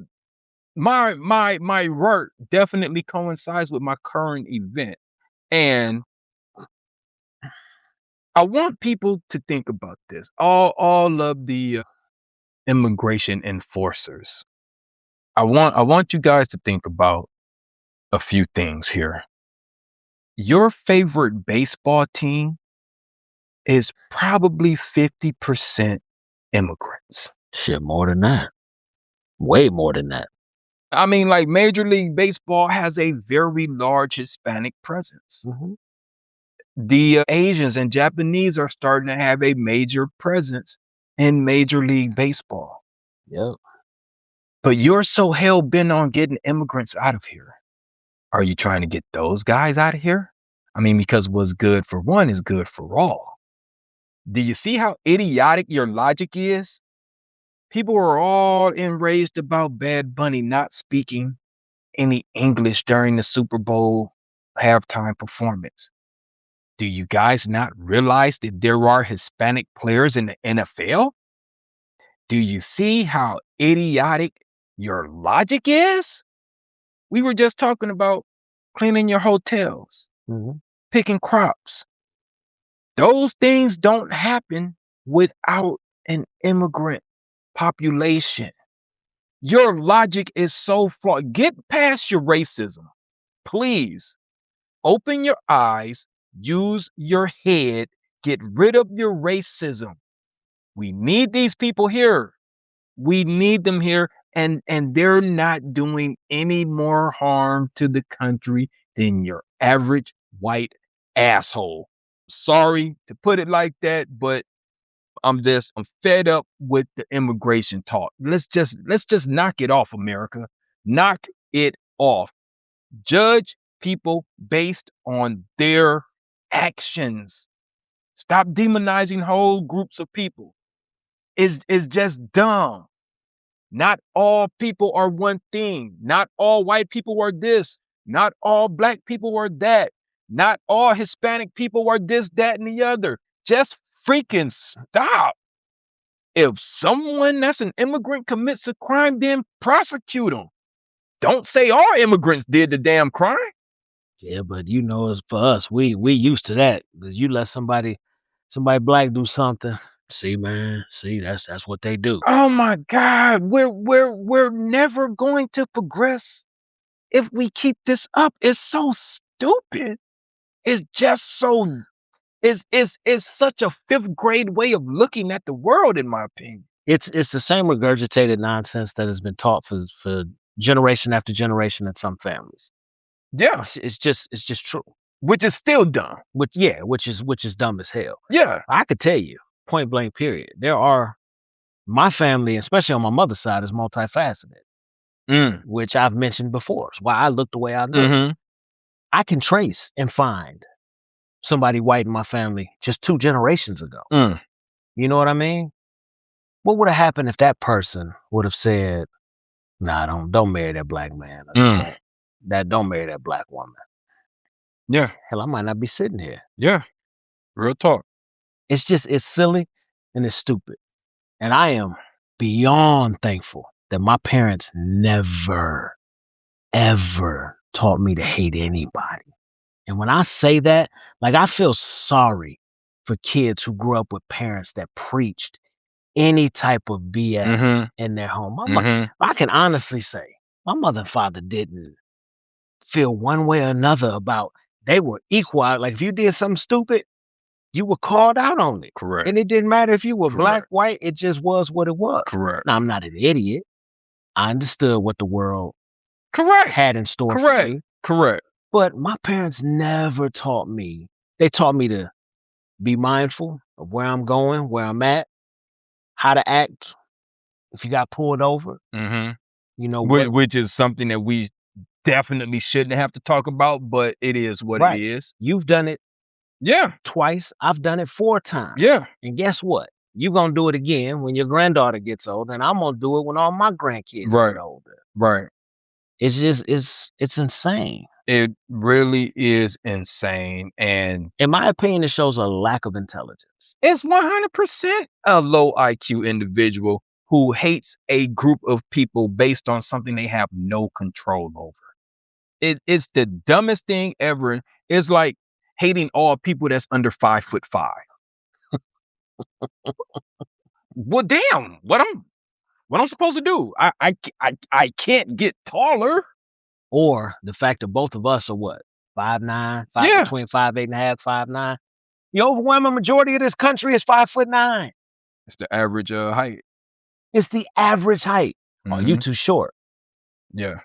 Speaker 1: my rant definitely coincides with my current event. And I want people to think about this. All of the immigration enforcers. I want you guys to think about a few things here. your favorite baseball team is probably 50% immigrants.
Speaker 2: Shit, more than that. Way more than that.
Speaker 1: I mean, like Major League Baseball has a very large Hispanic presence.
Speaker 2: Mhm.
Speaker 1: The Asians and Japanese are starting to have a major presence in Major League Baseball.
Speaker 2: Yep.
Speaker 1: But you're so hell bent on getting immigrants out of here. Are you trying to get those guys out of here? I mean, because what's good for one is good for all. Do you see how idiotic your logic is? People are all enraged about Bad Bunny not speaking any English during the Super Bowl halftime performance. Do you guys not realize that there are Hispanic players in the NFL? Do you see how idiotic your logic is? We were just talking about cleaning your hotels,
Speaker 2: Mhm.
Speaker 1: picking crops. Those things don't happen without an immigrant population. Your logic is so flawed. Get past your racism. Please open your eyes, use your head, get rid of your racism. We need these people here. We need them here, and they're not doing any more harm to the country than your average white asshole. Sorry to put it like that, but I'm fed up with the immigration talk. Let's just knock it off, America. Knock it off. Judge people based on their actions. Stop demonizing whole groups of people. It's just dumb. Not all people are one thing. Not all white people are this. Not all black people are that. Not all Hispanic people are this, that, and the other. Just freaking stop. If someone that's an immigrant commits a crime, then prosecute them. Don't say all immigrants did the damn crime.
Speaker 2: Yeah, but you know, it's for us, we used to that. Because you let somebody black do something. See, man, that's what they do.
Speaker 1: Oh my God, we're never going to progress if we keep this up. It's so stupid. It's just so it's such a fifth grade way of looking at the world, in my opinion.
Speaker 2: It's the same regurgitated nonsense that has been taught for generation after generation in some families.
Speaker 1: Yeah,
Speaker 2: It's just true.
Speaker 1: which is still dumb.
Speaker 2: Which is dumb as hell.
Speaker 1: Yeah.
Speaker 2: I could tell you, point blank period. There are my family, especially on my mother's side, is multifaceted, which I've mentioned before. It's why I look the way I look.
Speaker 1: Mm-hmm.
Speaker 2: I can trace and find somebody white in my family just 2 generations ago. You know what I mean? What would have happened if that person would have said, "Nah, don't marry that black man. Don't marry that black woman."
Speaker 1: Yeah.
Speaker 2: Hell, I might not be sitting here.
Speaker 1: Yeah. Real talk.
Speaker 2: It's silly and it's stupid. And I am beyond thankful that my parents never, ever taught me to hate anybody. And when I say that, like, I feel sorry for kids who grew up with parents that preached any type of BS in their home. I can honestly say my mother and father didn't feel one way or another about, they were equal. Like, if you did something stupid, you were called out on it.
Speaker 1: Correct.
Speaker 2: And it didn't matter if you were black,
Speaker 1: Correct.
Speaker 2: white, it just was what it was.
Speaker 1: Correct.
Speaker 2: Now, I'm not an idiot. I understood what the world had in store for me.
Speaker 1: Correct.
Speaker 2: But my parents never taught me. They taught me to be mindful of where I'm going, where I'm at, how to act if you got pulled over. You know,
Speaker 1: which is something that we definitely shouldn't have to talk about, but it is what it is.
Speaker 2: You've done it
Speaker 1: Yeah.
Speaker 2: twice. I've done it 4 times.
Speaker 1: Yeah.
Speaker 2: And guess what? You're going to do it again when your granddaughter gets older, and I'm going to do it when all my grandkids get older.
Speaker 1: Right.
Speaker 2: It's just, it's insane.
Speaker 1: It really is insane. And
Speaker 2: in my opinion, it shows a lack of intelligence.
Speaker 1: It's 100% a low IQ individual who hates a group of people based on something they have no control over. It's the dumbest thing ever. It's like hating all people that's under 5'5". Well, damn, what I'm supposed to do? I can't get taller.
Speaker 2: Or the fact that both of us are what, 5'9",
Speaker 1: Yeah.
Speaker 2: between 5'8.5", 5'9". The overwhelming majority of this country is 5'9".
Speaker 1: It's the average height.
Speaker 2: It's the average height. Oh, you too short.
Speaker 1: Yeah.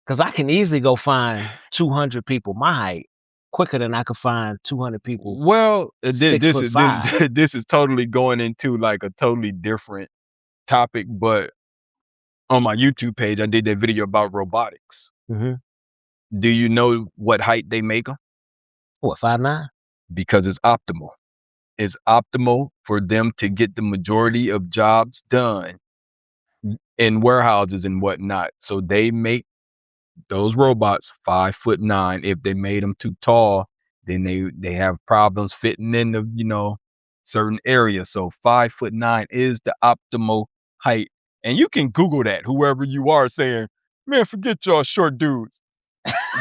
Speaker 2: Because I can easily go find 200 people my height quicker than I could find 200 people
Speaker 1: Well,
Speaker 2: 6'5".
Speaker 1: this is totally going into like a totally different topic, but on my YouTube page, I did that video about robotics.
Speaker 2: Mm-hmm.
Speaker 1: Do you know what height they make them?
Speaker 2: What, 5'9"?
Speaker 1: Because it's optimal. It's optimal for them to get the majority of jobs done in warehouses and whatnot. So they make those robots 5'9". If they made them too tall, then they have problems fitting in the certain areas. So 5'9" is the optimal height. And you can Google that, whoever you are saying, man, forget y'all short dudes.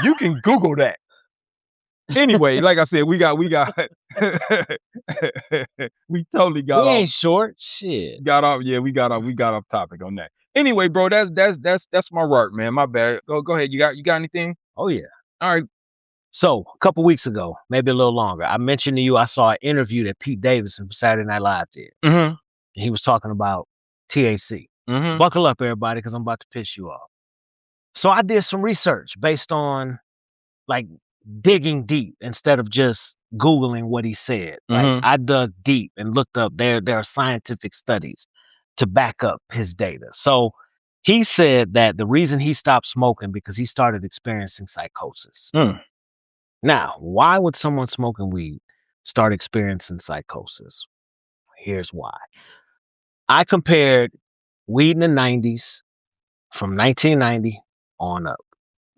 Speaker 1: You can Google that. Anyway, like I said, we totally got
Speaker 2: We
Speaker 1: off.
Speaker 2: ain't short. Shit.
Speaker 1: Got off. Yeah, we got off topic on that. Anyway, bro, that's my work, man. My bad. Go ahead. You got anything?
Speaker 2: Oh, yeah.
Speaker 1: All right.
Speaker 2: So, a couple weeks ago, maybe a little longer, I mentioned to you I saw an interview that Pete Davidson from Saturday Night Live did.
Speaker 1: Mm-hmm.
Speaker 2: He was talking about THC.
Speaker 1: Mm-hmm.
Speaker 2: Buckle up, everybody, because I'm about to piss you off. So I did some research based on like digging deep instead of just Googling what he said. Like I dug deep and looked up there are scientific studies to back up his data. So he said that the reason he stopped smoking because he started experiencing psychosis. Now, why would someone smoking weed start experiencing psychosis? Here's why. I compared weed in the 90s from 1990 on up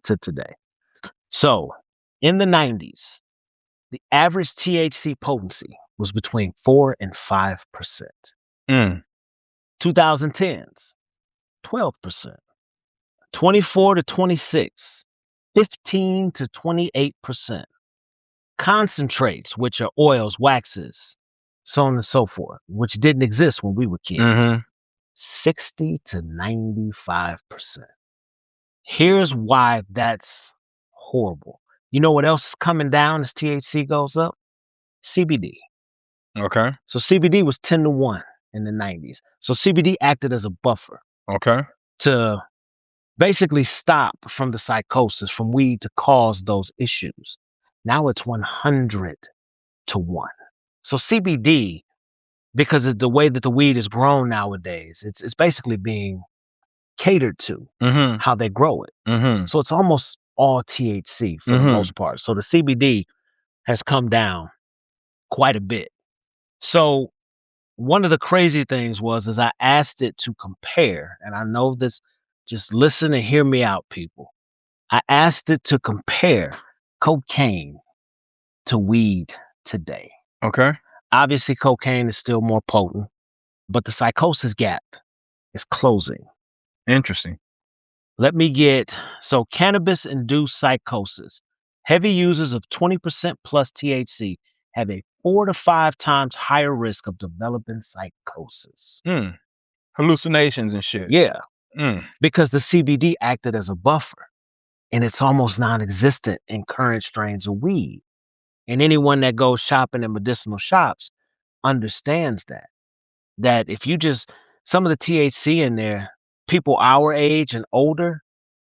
Speaker 2: to today. So, in the 90s, the average THC potency was between 4 and 5%. 2010s, 12%. 24 to 26, 15 to 28%. Concentrates, which are oils, waxes, so on and so forth, which didn't exist when we were kids, 60 to 95%. Here's why that's horrible. You know what else is coming down as THC goes up? CBD.
Speaker 1: Okay.
Speaker 2: So CBD was 10 to 1 in the 90s. So CBD acted as a buffer.
Speaker 1: Okay.
Speaker 2: To basically stop from the psychosis from weed to cause those issues. Now it's 100 to 1. So CBD, because it's the way that the weed is grown nowadays, it's basically being catered to how they grow it. So it's almost all THC for the most part. So the CBD has come down quite a bit. So one of the crazy things is I asked it to compare, and I know this, just listen and hear me out, people. I asked it to compare cocaine to weed today.
Speaker 1: Okay. Obviously,
Speaker 2: Cocaine is still more potent, but the psychosis gap is closing.
Speaker 1: Interesting.
Speaker 2: So cannabis-induced psychosis. Heavy users of 20% plus THC have a 4 to 5 times higher risk of developing psychosis.
Speaker 1: Hallucinations and shit.
Speaker 2: Yeah. Because the CBD acted as a buffer, and it's almost non-existent in current strains of weed. And anyone that goes shopping in medicinal shops understands that if you some of the THC in there, people our age and older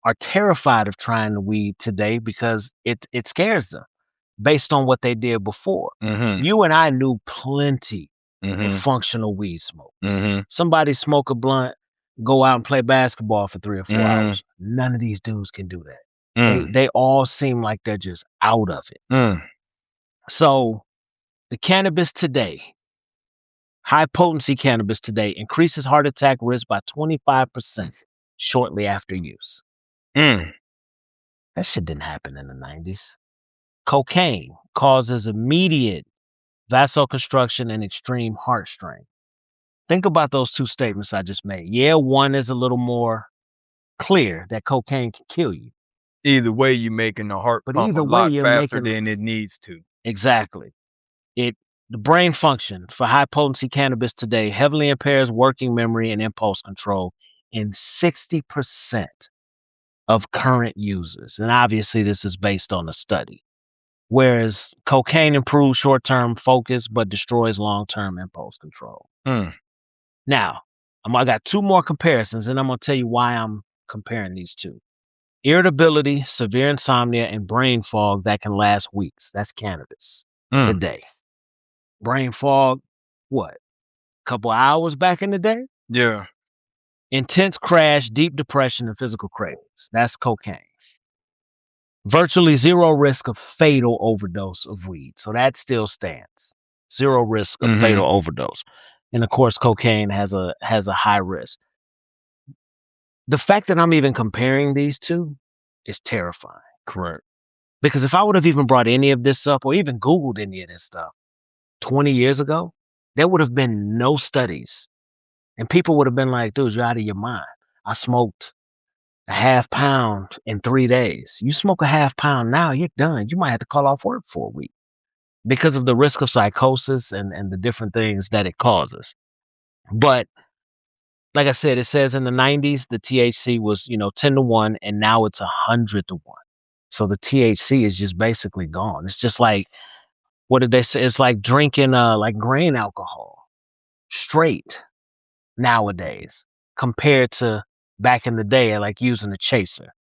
Speaker 2: are terrified of trying the weed today because it scares them based on what they did before. You and I knew plenty of functional weed smokers. Somebody smoke a blunt, go out and play basketball for 3 or 4 hours. None of these dudes can do that. They all seem like they're just out of it. So the cannabis today, high-potency cannabis today, increases heart attack risk by 25% shortly after use. That shit didn't happen in the 90s. Cocaine causes immediate vasoconstriction and extreme heart strain. Think about those two statements I just made. Yeah, one is a little more clear that cocaine can kill you.
Speaker 1: Either way, you're making the heart pump a lot faster than it needs to.
Speaker 2: Exactly. The brain function for high-potency cannabis today heavily impairs working memory and impulse control in 60% of current users. And obviously, this is based on a study. Whereas cocaine improves short-term focus but destroys long-term impulse control. Now, I got two more comparisons, and I'm going to tell you why I'm comparing these two. Irritability, severe insomnia, and brain fog that can last weeks. That's cannabis today. Brain fog, what? Couple hours back in the day?
Speaker 1: Yeah.
Speaker 2: Intense crash, deep depression, and physical cravings. That's cocaine. Virtually zero risk of fatal overdose of weed. So that still stands. Zero risk of fatal overdose. And of course, cocaine has a high risk. The fact that I'm even comparing these two is terrifying.
Speaker 1: Correct.
Speaker 2: Because if I would have even brought any of this up or even Googled any of this stuff 20 years ago, there would have been no studies. And people would have been like, dude, you're out of your mind. I smoked a half pound in 3 days. You smoke a half pound now, you're done. You might have to call off work for a week because of the risk of psychosis and the different things that it causes. But like I said, it says in the 90s, the THC was, 10 to 1, and now it's 100 to 1. So the THC is just basically gone. It's just like, what did they say? It's like drinking like grain alcohol straight nowadays compared to back in the day, like using a chaser,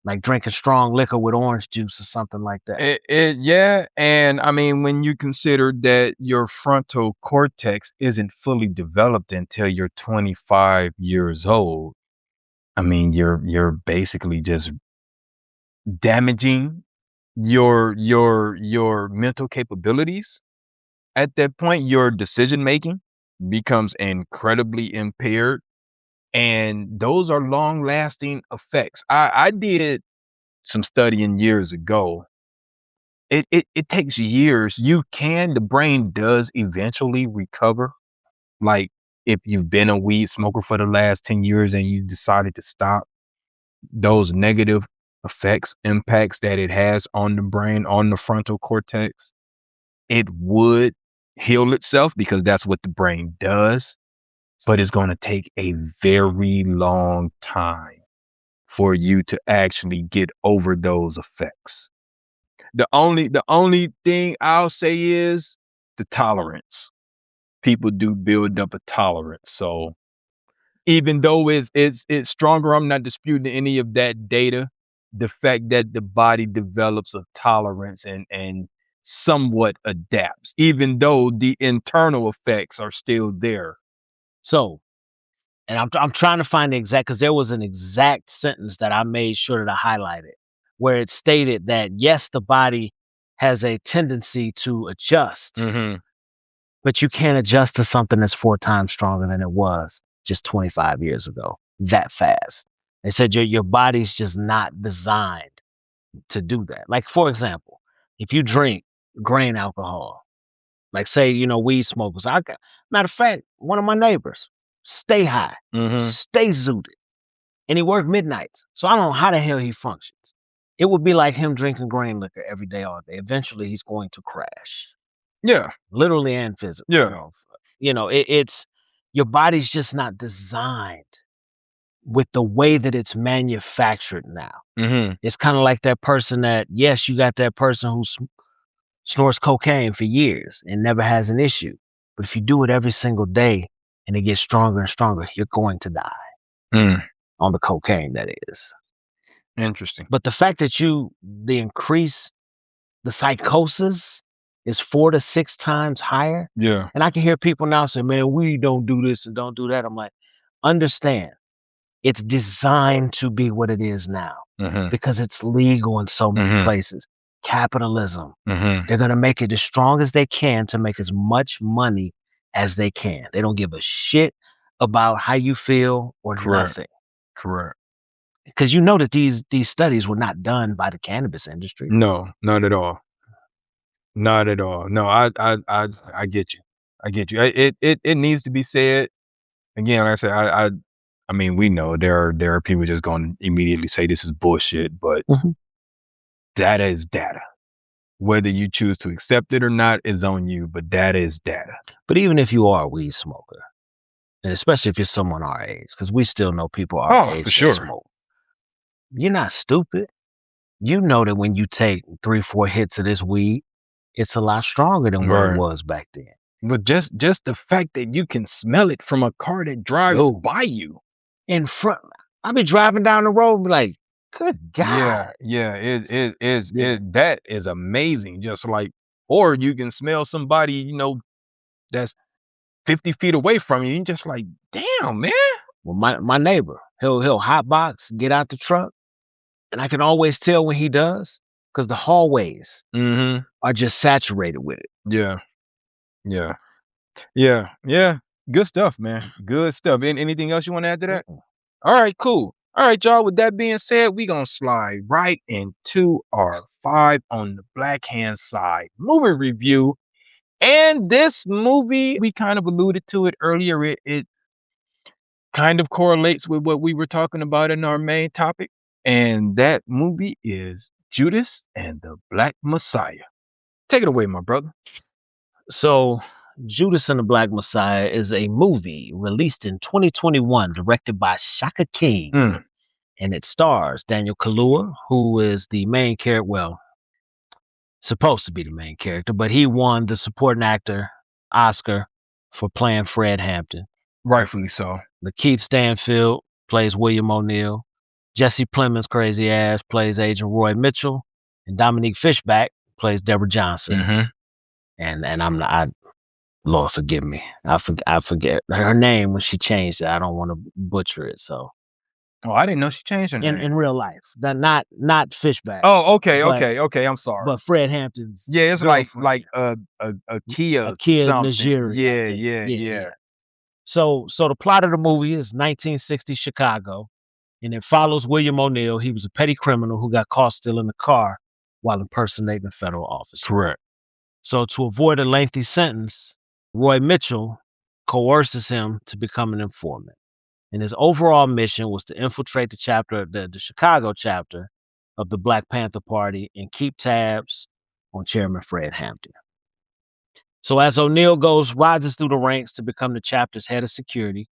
Speaker 2: like drinking strong liquor with orange juice or something like that.
Speaker 1: Yeah, and I mean, when you consider that your frontal cortex isn't fully developed until you're 25 years old, I mean, you're basically just damaging your mental capabilities. At that point, your decision making becomes incredibly impaired, and those are long lasting effects. I did some studying years ago. It takes years. The brain does eventually recover. Like if you've been a weed smoker for the last 10 years and you decided to stop, those negative impacts that it has on the brain, on the frontal cortex, it would heal itself because that's what the brain does. But it's going to take a very long time for you to actually get over those effects. The only thing I'll say is the tolerance. People do build up a tolerance. So even though it's stronger, I'm not disputing any of that data. The fact that the body develops a tolerance and somewhat adapts, even though the internal effects are still there.
Speaker 2: So, and I'm trying to find the exact, because there was an exact sentence that I made sure that I highlighted where it stated that yes, the body has a tendency to adjust, but you can't adjust to something that's 4 times stronger than it was just 25 years ago that fast. They said your body's just not designed to do that. Like, for example, if you drink grain alcohol, like say, weed smokers. Matter of fact, one of my neighbors, stay high, stay zooted, and he worked midnights. So I don't know how the hell he functions. It would be like him drinking grain liquor every day, all day. Eventually, he's going to crash.
Speaker 1: Yeah.
Speaker 2: Literally and physically.
Speaker 1: Yeah.
Speaker 2: It's your body's just not designed with the way that it's manufactured now. It's kind of like that person that, yes, you got that person who snorts cocaine for years and never has an issue. But if you do it every single day and it gets stronger and stronger, you're going to die on the cocaine, that is.
Speaker 1: Interesting.
Speaker 2: But the fact that the psychosis is 4 to 6 times higher.
Speaker 1: Yeah.
Speaker 2: And I can hear people now say, man, we don't do this and don't do that. I'm like, understand, it's designed to be what it is now because it's legal in so many places. Capitalism. They're going to make it as strong as they can to make as much money as they can. They don't give a shit about how you feel or nothing.
Speaker 1: Correct.
Speaker 2: Because you know that these studies were not done by the cannabis industry.
Speaker 1: No, not at all. Not at all. No, I get you. I get you. It needs to be said. Again, like I said, I mean, we know there are people just going to immediately say this is bullshit, but data is data. Whether you choose to accept it or not is on you, but data is data.
Speaker 2: But even if you are a weed smoker, and especially if you're someone our age, because we still know people our age
Speaker 1: for sure.
Speaker 2: smoke. You're not stupid. You know that when you take 3-4 hits of this weed, it's a lot stronger than what it was back then.
Speaker 1: But just the fact that you can smell it from a car that drives by you
Speaker 2: in front. I be driving down the road, and be like, good God.
Speaker 1: It is that is amazing. Just like, or you can smell somebody, you know, that's 50 feet away from you. You're just like, damn, man.
Speaker 2: Well, my neighbor, he'll hotbox, get out the truck, and I can always tell when he does, because the hallways are just saturated with it.
Speaker 1: Yeah. Good stuff, man. Good stuff. Anything else you want to add to that? All right, cool. All right, y'all. With that being said, we gonna slide right into our 5 on the Black Hand Side movie review. And this movie, we kind of alluded to it earlier. It kind of correlates with what we were talking about in our main topic. And that movie is Judas and the Black Messiah. Take it away, my brother.
Speaker 2: So, Judas and the Black Messiah is a movie released in 2021, directed by Shaka King. And it stars Daniel Kaluuya, who is the main character. Well, supposed to be the main character, but he won the supporting actor Oscar for playing Fred Hampton.
Speaker 1: Rightfully so.
Speaker 2: Lakeith Stanfield plays William O'Neill. Jesse Plemons' crazy ass plays Agent Roy Mitchell. And Dominique Fishback plays Deborah Johnson. And I'm not, Lord forgive me. I forget her name when she changed it. I don't want to butcher it. So.
Speaker 1: Oh, I didn't know she changed her name.
Speaker 2: In real life. Not Fishback.
Speaker 1: Oh, okay. I'm sorry.
Speaker 2: But Fred Hampton's.
Speaker 1: Yeah, it's like a Kia something.
Speaker 2: Najiri. Yeah. So the plot of the movie is 1960 Chicago, and it follows William O'Neill. He was a petty criminal who got caught stealing a car while impersonating a federal officer.
Speaker 1: Correct.
Speaker 2: So to avoid a lengthy sentence, Roy Mitchell coerces him to become an informant. And his overall mission was to infiltrate the Chicago chapter of the Black Panther Party and keep tabs on Chairman Fred Hampton. So as O'Neill rises through the ranks to become the chapter's head of security,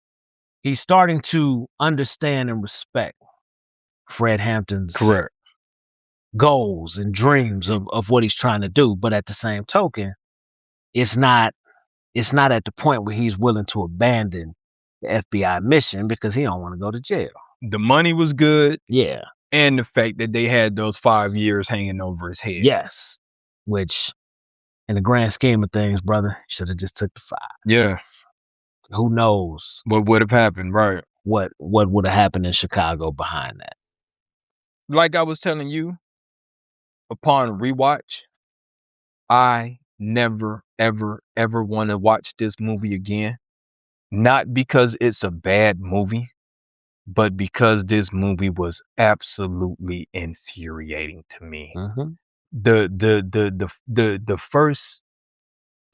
Speaker 2: he's starting to understand and respect Fred Hampton's goals and dreams of what he's trying to do. But at the same token, it's not at the point where he's willing to abandon the FBI mission because he don't want to go to jail.
Speaker 1: The money was good.
Speaker 2: Yeah.
Speaker 1: And the fact that they had those 5 years hanging over his head.
Speaker 2: Yes. Which, in the grand scheme of things, brother, should have just took the 5.
Speaker 1: Yeah.
Speaker 2: Who knows
Speaker 1: what would have happened, right?
Speaker 2: What would have happened in Chicago behind that?
Speaker 1: Like I was telling you, upon rewatch, I never, ever, ever want to watch this movie again. Not because it's a bad movie, but because this movie was absolutely infuriating to me. The first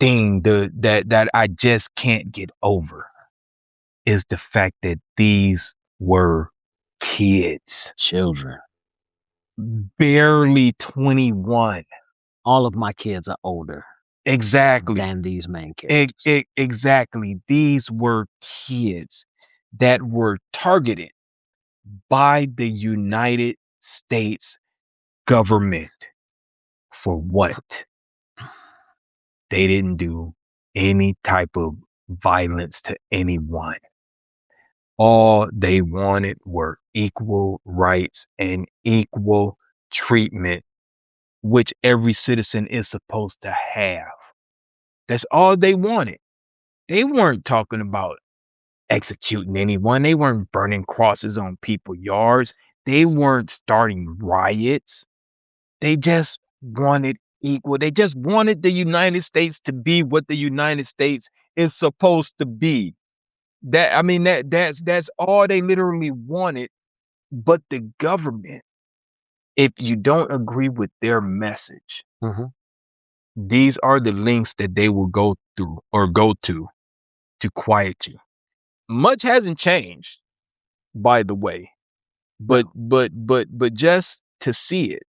Speaker 1: thing that I just can't get over is the fact that these were kids,
Speaker 2: children,
Speaker 1: barely 21.
Speaker 2: All of my kids are older.
Speaker 1: Exactly.
Speaker 2: Than these main characters.
Speaker 1: Exactly. These were kids that were targeted by the United States government. For what? They didn't do any type of violence to anyone. All they wanted were equal rights and equal treatment, which every citizen is supposed to have. That's all they wanted. They weren't talking about executing anyone. They weren't burning crosses on people's yards. They weren't starting riots. They just wanted equal. They just wanted the United States to be what the United States is supposed to be. That's all they literally wanted. But the government, if you don't agree with their message, these are the links that they will go through or go to quiet you. Much hasn't changed, by the way, but just to see it,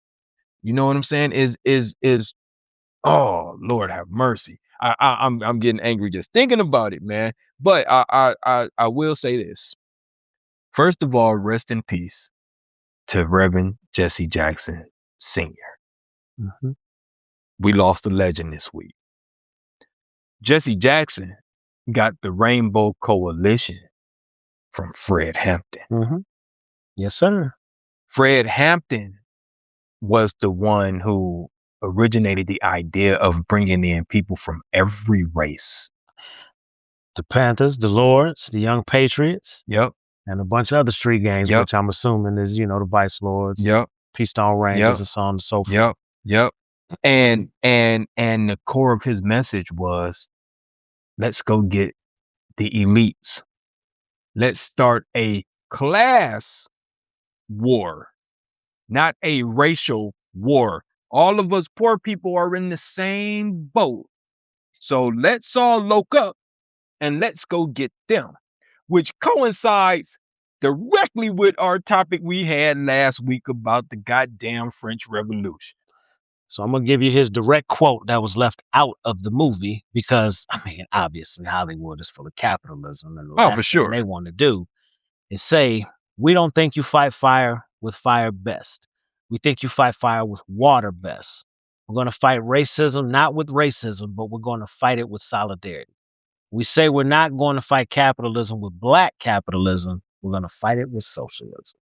Speaker 1: you know what I'm saying? Is oh Lord have mercy. I'm getting angry just thinking about it, man. But I will say this. First of all, rest in peace to Reverend Jesse Jackson Sr.
Speaker 2: Mm-hmm.
Speaker 1: We lost a legend this week. Jesse Jackson got the Rainbow Coalition from Fred Hampton.
Speaker 2: Mm-hmm. Yes, sir.
Speaker 1: Fred Hampton was the one who originated the idea of bringing in people from every race.
Speaker 2: The Panthers, the Lords, the Young Patriots.
Speaker 1: Yep.
Speaker 2: And a bunch of other street gangs, which I'm assuming is, the Vice Lords.
Speaker 1: Yep.
Speaker 2: Peace Stone Rangers and so on and so forth.
Speaker 1: Yep. Yep. And the core of his message was, let's go get the elites. Let's start a class war, not a racial war. All of us poor people are in the same boat. So let's all look up and let's go get them, which coincides directly with our topic we had last week about the goddamn French Revolution.
Speaker 2: So I'm going to give you his direct quote that was left out of the movie because, obviously Hollywood is full of capitalism. And the last
Speaker 1: for sure.
Speaker 2: thing they want to do is say, we don't think you fight fire with fire best. We think you fight fire with water best. We're going to fight racism, not with racism, but we're going to fight it with solidarity. We say we're not going to fight capitalism with black capitalism. We're going to fight it with socialism.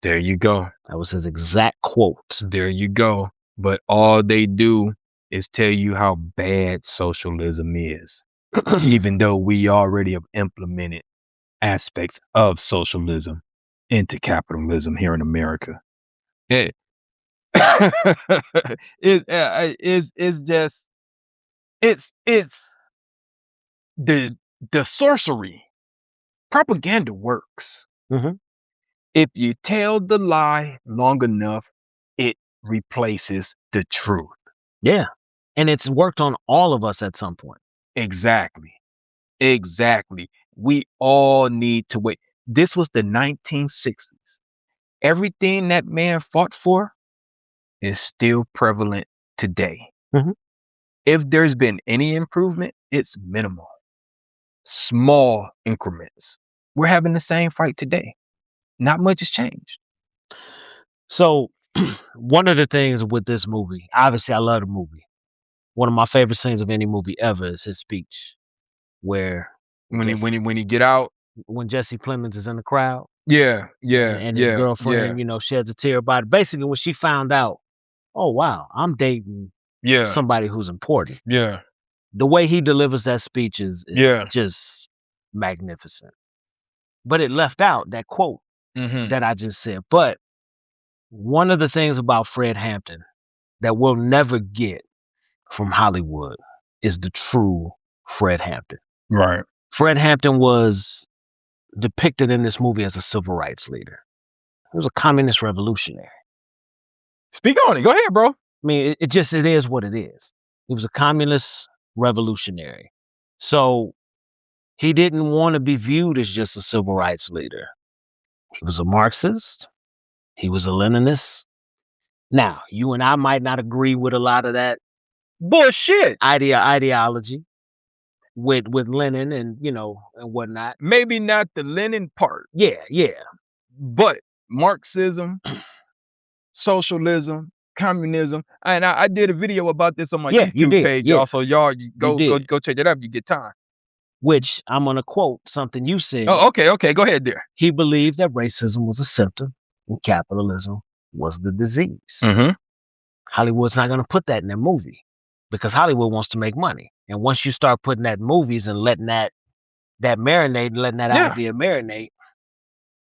Speaker 1: There you go.
Speaker 2: That was his exact quote.
Speaker 1: There you go. But all they do is tell you how bad socialism is, even though we already have implemented aspects of socialism into capitalism here in America. It's the sorcery. Propaganda works.
Speaker 2: Mm-hmm.
Speaker 1: If you tell the lie long enough, it replaces the truth.
Speaker 2: Yeah. And it's worked on all of us at some point.
Speaker 1: Exactly. We all need to wait. This was the 1960s. Everything that man fought for is still prevalent today.
Speaker 2: Mm-hmm.
Speaker 1: If there's been any improvement, it's minimal. Small increments. We're having the same fight today. Not much has changed.
Speaker 2: So one of the things with this movie, obviously I love the movie. One of my favorite scenes of any movie ever is his speech, where
Speaker 1: when he get out,
Speaker 2: when Jesse Plemons is in the crowd,
Speaker 1: and
Speaker 2: his girlfriend, sheds a tear about it. Basically, when she found out, oh wow, I'm dating somebody who's important.
Speaker 1: Yeah,
Speaker 2: the way he delivers that speech is just magnificent. But it left out that quote that I just said. But one of the things about Fred Hampton that we'll never get from Hollywood is the true Fred Hampton.
Speaker 1: Right.
Speaker 2: Fred Hampton was depicted in this movie as a civil rights leader. He was a communist revolutionary.
Speaker 1: Speak on it. Go ahead, bro.
Speaker 2: I mean, it is what it is. He was a communist revolutionary. So he didn't want to be viewed as just a civil rights leader. He was a Marxist. He was a Leninist. Now, you and I might not agree with a lot of that
Speaker 1: bullshit
Speaker 2: ideology with Lenin and and whatnot.
Speaker 1: Maybe not the Lenin part.
Speaker 2: Yeah.
Speaker 1: But Marxism, socialism, communism, and I did a video about this on my YouTube page, y'all. So y'all go check it out if you get time.
Speaker 2: Which I'm gonna quote something you said.
Speaker 1: Oh, okay, go ahead there.
Speaker 2: He believed that racism was a symptom and capitalism was the disease.
Speaker 1: Mm-hmm.
Speaker 2: Hollywood's not gonna put that in their movie because Hollywood wants to make money. And once you start putting that in movies and letting that marinate and letting that idea marinate,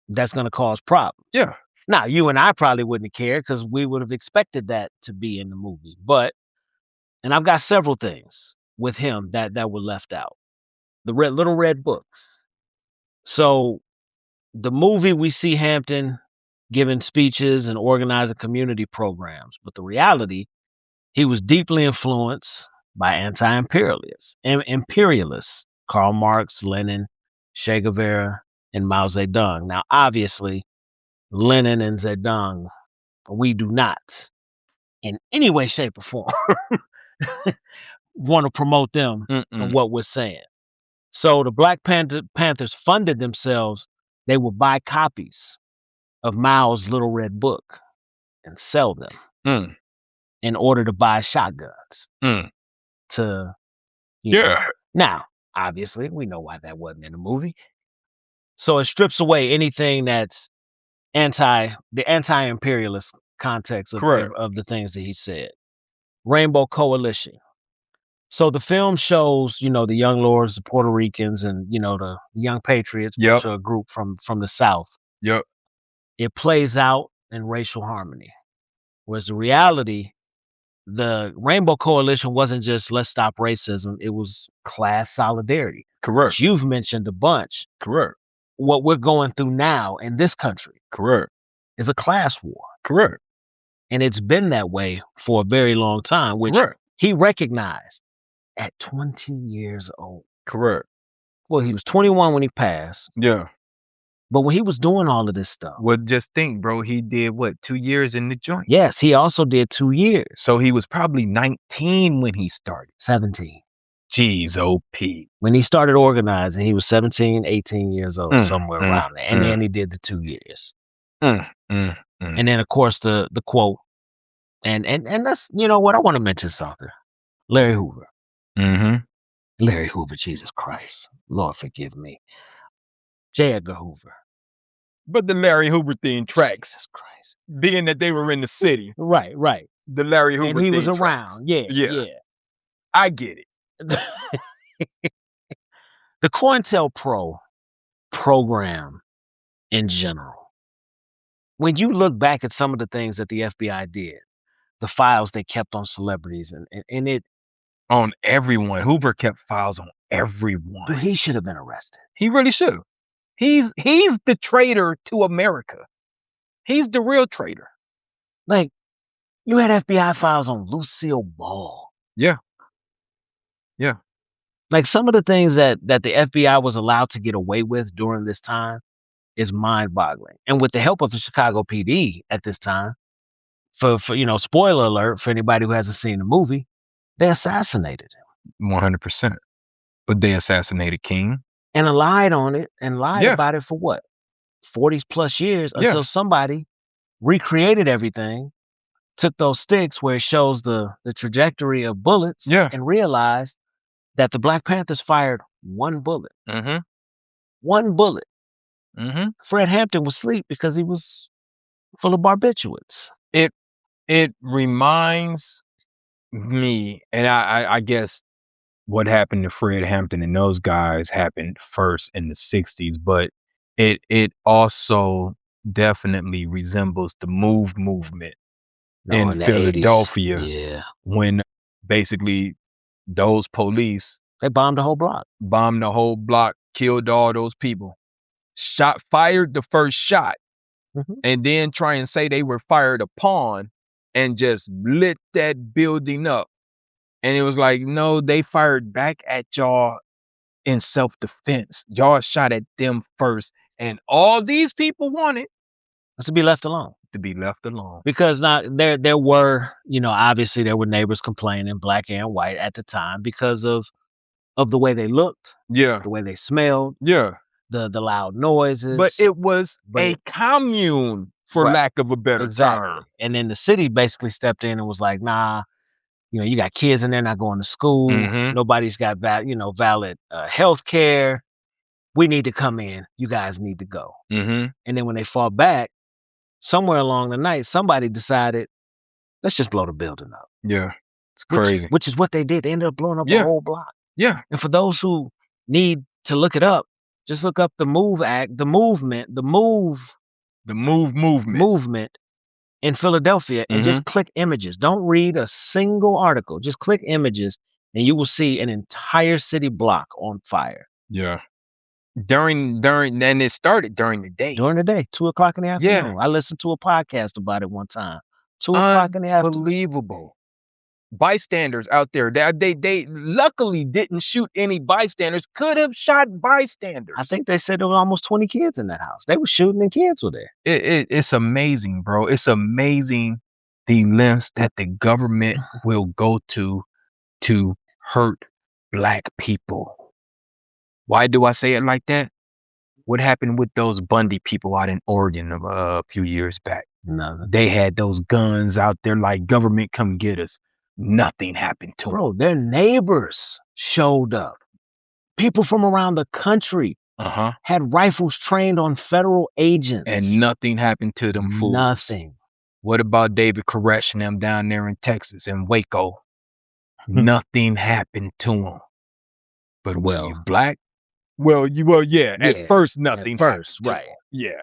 Speaker 2: that's gonna cause problems.
Speaker 1: Yeah.
Speaker 2: Now, you and I probably wouldn't care because we would have expected that to be in the movie. And I've got several things with him that were left out. The Little Red Book. So the movie, we see Hampton giving speeches and organizing community programs. But the reality, he was deeply influenced by anti-imperialists, Karl Marx, Lenin, Che Guevara, and Mao Zedong. Now, obviously, Lenin and Zedong, we do not, in any way, shape, or form, want to promote them and what we're saying. So the Black Panthers funded themselves. They would buy copies of Mao's Little Red Book and sell them in order to buy shotguns to, you know. Now, obviously, we know why that wasn't in the movie. So it strips away anything that's the anti-imperialist context of the things that he said. Rainbow Coalition. So the film shows, you know, the young lords, the Puerto Ricans, and, you know, the young patriots, which are a group from the South.
Speaker 1: Yep.
Speaker 2: It plays out in racial harmony. Whereas the reality, the Rainbow Coalition wasn't just let's stop racism. It was class solidarity.
Speaker 1: Correct.
Speaker 2: Which you've mentioned a bunch.
Speaker 1: Correct.
Speaker 2: What we're going through now in this country.
Speaker 1: Correct.
Speaker 2: Is a class war.
Speaker 1: Correct.
Speaker 2: And it's been that way for a very long time, which he recognized at 20 years old.
Speaker 1: Correct.
Speaker 2: Well, he was 21 when he passed.
Speaker 1: Yeah.
Speaker 2: But when he was doing all of this stuff.
Speaker 1: Well, just think, bro, he did what, 2 years in the joint?
Speaker 2: Yes, he also did 2 years.
Speaker 1: So he was probably 19 when he started.
Speaker 2: 17.
Speaker 1: Jeez, OP.
Speaker 2: When he started organizing, he was 17, 18 years old, somewhere around there. And then he did the 2 years. And then, of course, the quote. And that's, you know what, I want to mention something. Larry Hoover. Larry Hoover, Jesus Christ. Lord, forgive me. J. Edgar Hoover.
Speaker 1: But the Larry Hoover thing tracks.
Speaker 2: Jesus Christ.
Speaker 1: Being that they were in the city.
Speaker 2: Right.
Speaker 1: The Larry Hoover
Speaker 2: and he
Speaker 1: thing
Speaker 2: was
Speaker 1: tracks.
Speaker 2: Around. Yeah.
Speaker 1: I get it.
Speaker 2: The COINTELPRO program in general. When you look back at some of the things that the FBI did, the files they kept on celebrities and it
Speaker 1: on everyone. Hoover kept files on everyone.
Speaker 2: Dude, he should have been arrested.
Speaker 1: He really should have. He's the traitor to America. He's the real traitor.
Speaker 2: Like, you had FBI files on Lucille Ball.
Speaker 1: Yeah.
Speaker 2: Like, some of the things that the FBI was allowed to get away with during this time is mind-boggling. And with the help of the Chicago PD at this time, for you know, spoiler alert for anybody who hasn't seen the movie, they assassinated him.
Speaker 1: 100%. But they assassinated King.
Speaker 2: And lied on it and lied about it for what? 40 plus years until somebody recreated everything, took those sticks where it shows the trajectory of bullets and realized that the Black Panthers fired one bullet. One bullet. Fred Hampton was asleep because he was full of barbiturates.
Speaker 1: It reminds me, and I guess what happened to Fred Hampton and those guys happened first in the 60s, but it also definitely resembles the movement in Philadelphia when basically those police
Speaker 2: they bombed the whole block,
Speaker 1: killed all those people, fired the first shot, and then try and say they were fired upon and just lit that building up. And it was like, no, they fired back at y'all in self-defense. Y'all shot at them first. And all these people wanted
Speaker 2: was to be left alone.
Speaker 1: Because
Speaker 2: now there were, you know, obviously there were neighbors complaining, black and white at the time, because of the way they looked, the way they smelled, the loud noises.
Speaker 1: But it was a commune, for lack of a better term.
Speaker 2: And then the city basically stepped in and was like, nah, you know, you got kids in there not going to school. Nobody's got valid health care. We need to come in. You guys need to go. And then when they fought back, somewhere along the night, somebody decided, let's just blow the building up.
Speaker 1: Yeah, it's crazy.
Speaker 2: Which is what they did. They ended up blowing up the whole block.
Speaker 1: Yeah.
Speaker 2: And for those who need to look it up, just look up the movement in Philadelphia, and just click images. Don't read a single article. Just click images, and you will see an entire city block on fire.
Speaker 1: Yeah. And it started during the day.
Speaker 2: 2:00 in the afternoon. I listened to a podcast about it one time. 2:00 in the afternoon.
Speaker 1: Unbelievable. Bystanders out there. They luckily didn't shoot any bystanders. Could have shot bystanders.
Speaker 2: I think they said there were almost 20 kids in that house. They were shooting and kids were there.
Speaker 1: It's amazing, bro. It's amazing the lengths that the government will go to hurt black people. Why do I say it like that? What happened with those Bundy people out in Oregon a few years back?
Speaker 2: Nothing.
Speaker 1: They had those guns out there like, government, come get us. Nothing happened to them.
Speaker 2: Bro, their neighbors showed up. People from around the country had rifles trained on federal agents.
Speaker 1: And nothing happened to them fools.
Speaker 2: Nothing.
Speaker 1: What about David Koresh and them down there in Texas and Waco? Nothing happened to them. But when you black, at first nothing happened to them. Yeah.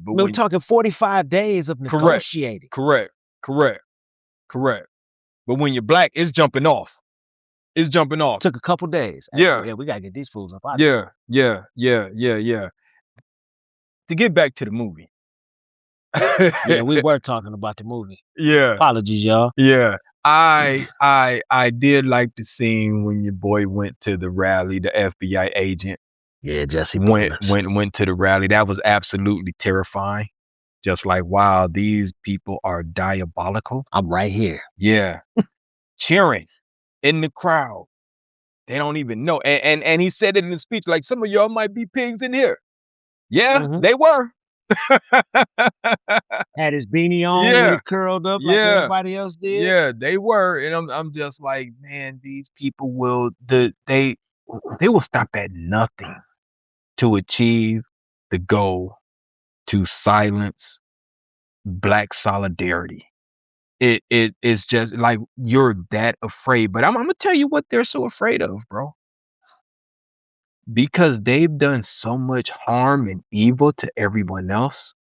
Speaker 1: But
Speaker 2: we're talking 45 days of negotiating.
Speaker 1: Correct. But when you're black, it's jumping off.
Speaker 2: Took a couple days.
Speaker 1: Yeah,
Speaker 2: we gotta get these fools up out of
Speaker 1: here. Yeah. To get back to the movie.
Speaker 2: Yeah, we were talking about the movie.
Speaker 1: Yeah.
Speaker 2: Apologies, y'all.
Speaker 1: Yeah. I did like the scene when your boy went to the rally, the FBI agent.
Speaker 2: Yeah, Jesse
Speaker 1: went to the rally. That was absolutely terrifying. Just like, wow, these people are diabolical.
Speaker 2: I'm right here.
Speaker 1: Yeah. Cheering in the crowd. They don't even know. And he said it in the speech, like, some of y'all might be pigs in here. Yeah, they were.
Speaker 2: Had his beanie on, with it curled up like everybody else did.
Speaker 1: Yeah, they were. And I'm just like, man, these people they will stop at nothing to achieve the goal to silence Black solidarity. It is just like, you're that afraid. But I'm gonna tell you what they're so afraid of, bro. Because they've done so much harm and evil to everyone else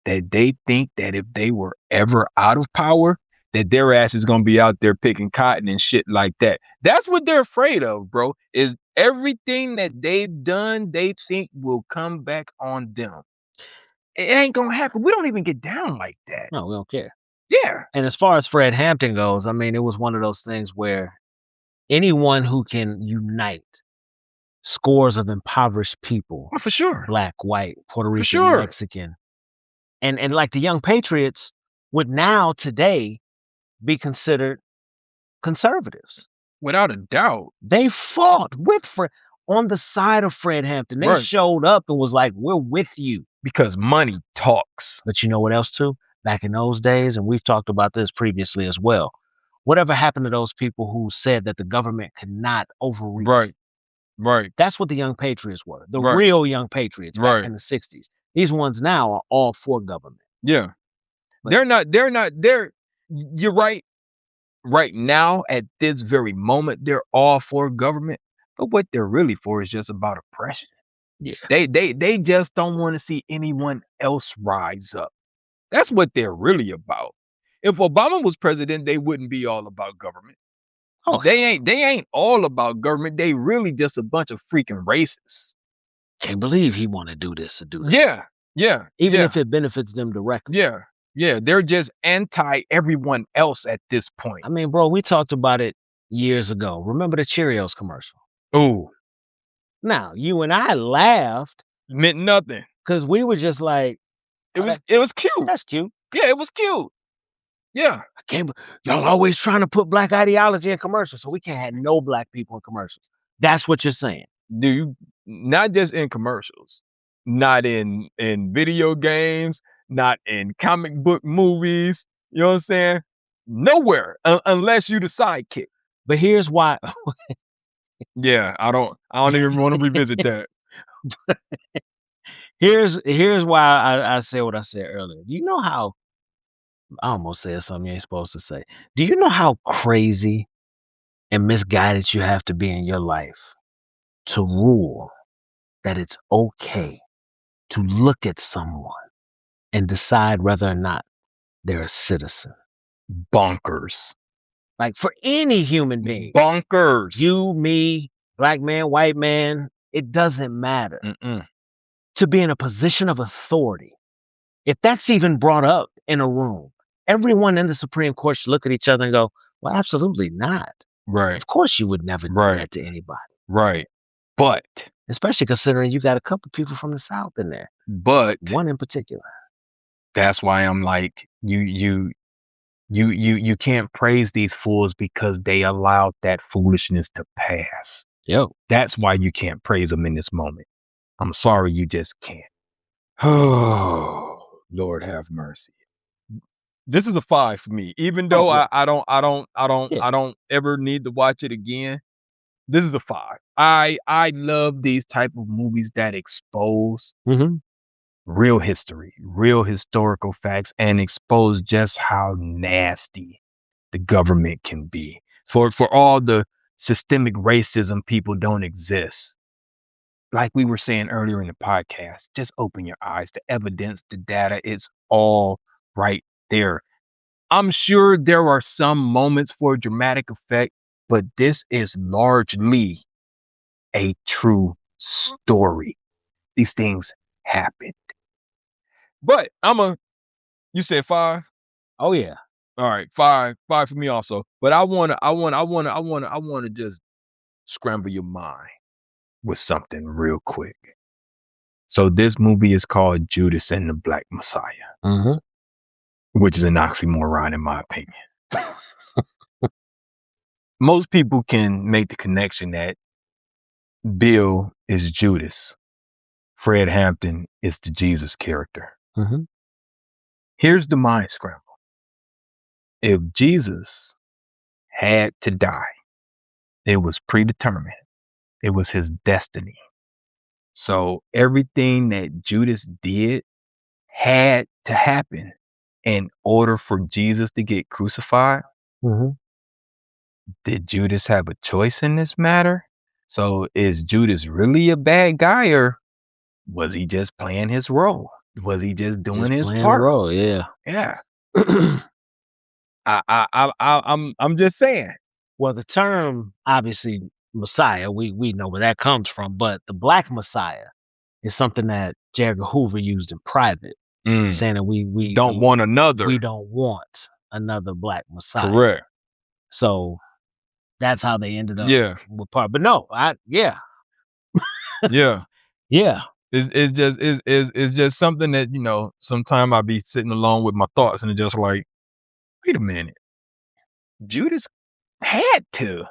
Speaker 1: that they think that if they were ever out of power, that their ass is gonna be out there picking cotton and shit like that. That's what they're afraid of, bro. Is everything that they've done, they think will come back on them. It ain't gonna happen. We don't even get down like that.
Speaker 2: No, we don't care.
Speaker 1: Yeah.
Speaker 2: And as far as Fred Hampton goes, I mean, it was one of those things where anyone who can unite scores of impoverished people,
Speaker 1: for sure,
Speaker 2: Black, white, Puerto Rican, Mexican, and like the Young Patriots would now today be considered conservatives.
Speaker 1: Without a doubt.
Speaker 2: They fought with on the side of Fred Hampton. They showed up and was like, we're with you.
Speaker 1: Because money talks.
Speaker 2: But you know what else too? Back in those days, and we've talked about this previously as well, whatever happened to those people who said that the government could not overreach?
Speaker 1: Right.
Speaker 2: That's what the Young Patriots were. The real Young Patriots back in the 60s. These ones now are all for government.
Speaker 1: Yeah. But you're right. Right now, at this very moment, they're all for government. But what they're really for is just about oppression.
Speaker 2: Yeah.
Speaker 1: They just don't want to see anyone else rise up. That's what they're really about. If Obama was president, they wouldn't be all about government. Oh, they ain't all about government. They really just a bunch of freaking racists.
Speaker 2: Can't believe he want to do this or do that.
Speaker 1: Yeah.
Speaker 2: Even if it benefits them directly.
Speaker 1: Yeah. They're just anti everyone else at this point.
Speaker 2: I mean, bro, we talked about it years ago. Remember the Cheerios commercial?
Speaker 1: Ooh.
Speaker 2: Now, you and I laughed.
Speaker 1: Meant nothing.
Speaker 2: Because we were just like,
Speaker 1: it was cute.
Speaker 2: That's cute.
Speaker 1: Yeah, it was cute. Yeah.
Speaker 2: Y'all always trying to put Black ideology in commercials, so we can't have no Black people in commercials. That's what you're saying.
Speaker 1: Not just in commercials, not in video games, not in comic book movies. You know what I'm saying? Nowhere, unless you the sidekick.
Speaker 2: But here's why.
Speaker 1: Yeah, I don't even want to revisit that.
Speaker 2: Here's why I said what I said earlier. Do you know how, I almost said something you ain't supposed to say. Do you know how crazy and misguided you have to be in your life to rule that it's okay to look at someone and decide whether or not they're a citizen?
Speaker 1: Bonkers.
Speaker 2: Like, for any human being.
Speaker 1: Bonkers.
Speaker 2: You, me, Black man, white man, it doesn't matter. To be in a position of authority, if that's even brought up in a room, everyone in the Supreme Court should look at each other and go, well, absolutely not.
Speaker 1: Right.
Speaker 2: Of course you would never do that to anybody.
Speaker 1: Right. But,
Speaker 2: especially considering you got a couple people from the South in there.
Speaker 1: But
Speaker 2: one in particular.
Speaker 1: That's why I'm like, you can't praise these fools because they allowed that foolishness to pass.
Speaker 2: Yo.
Speaker 1: That's why you can't praise them in this moment. I'm sorry, you just can't. Oh, Lord have mercy. This is a 5 for me. Even though
Speaker 2: yeah.
Speaker 1: I don't ever need to watch it again. This is a 5. I love these type of movies that expose
Speaker 2: Mm-hmm.
Speaker 1: real history, real historical facts, and expose just how nasty the government can be. For all the systemic racism, people don't exist. Like we were saying earlier in the podcast, just open your eyes. The evidence, the data, it's all right there. I'm sure there are some moments for dramatic effect, but this is largely a true story. These things happen. But you said 5?
Speaker 2: Oh yeah.
Speaker 1: All right, 5 for me also. But I wanna just scramble your mind with something real quick. So this movie is called Judas and the Black Messiah,
Speaker 2: Mm-hmm.
Speaker 1: which is an oxymoron in my opinion. Most people can make the connection that Bill is Judas. Fred Hampton is the Jesus character.
Speaker 2: Mm-hmm.
Speaker 1: Here's the mind scramble. If Jesus had to die, it was predetermined. It was his destiny. So everything that Judas did had to happen in order for Jesus to get crucified.
Speaker 2: Mm-hmm.
Speaker 1: Did Judas have a choice in this matter? So is Judas really a bad guy, or was he just playing his role? Was he just doing
Speaker 2: Just
Speaker 1: his
Speaker 2: playing the
Speaker 1: part?
Speaker 2: role, yeah.
Speaker 1: Yeah. I'm just saying.
Speaker 2: Well, the term obviously Messiah, we know where that comes from, but the Black Messiah is something that J. Edgar Hoover used in private, saying that we
Speaker 1: Don't want another.
Speaker 2: we don't want another Black Messiah.
Speaker 1: Correct.
Speaker 2: So that's how they ended up
Speaker 1: Yeah.
Speaker 2: with part. But no,
Speaker 1: Yeah.
Speaker 2: yeah.
Speaker 1: It's just something that, sometime I be sitting alone with my thoughts and it's just like, wait a minute. Judas had to.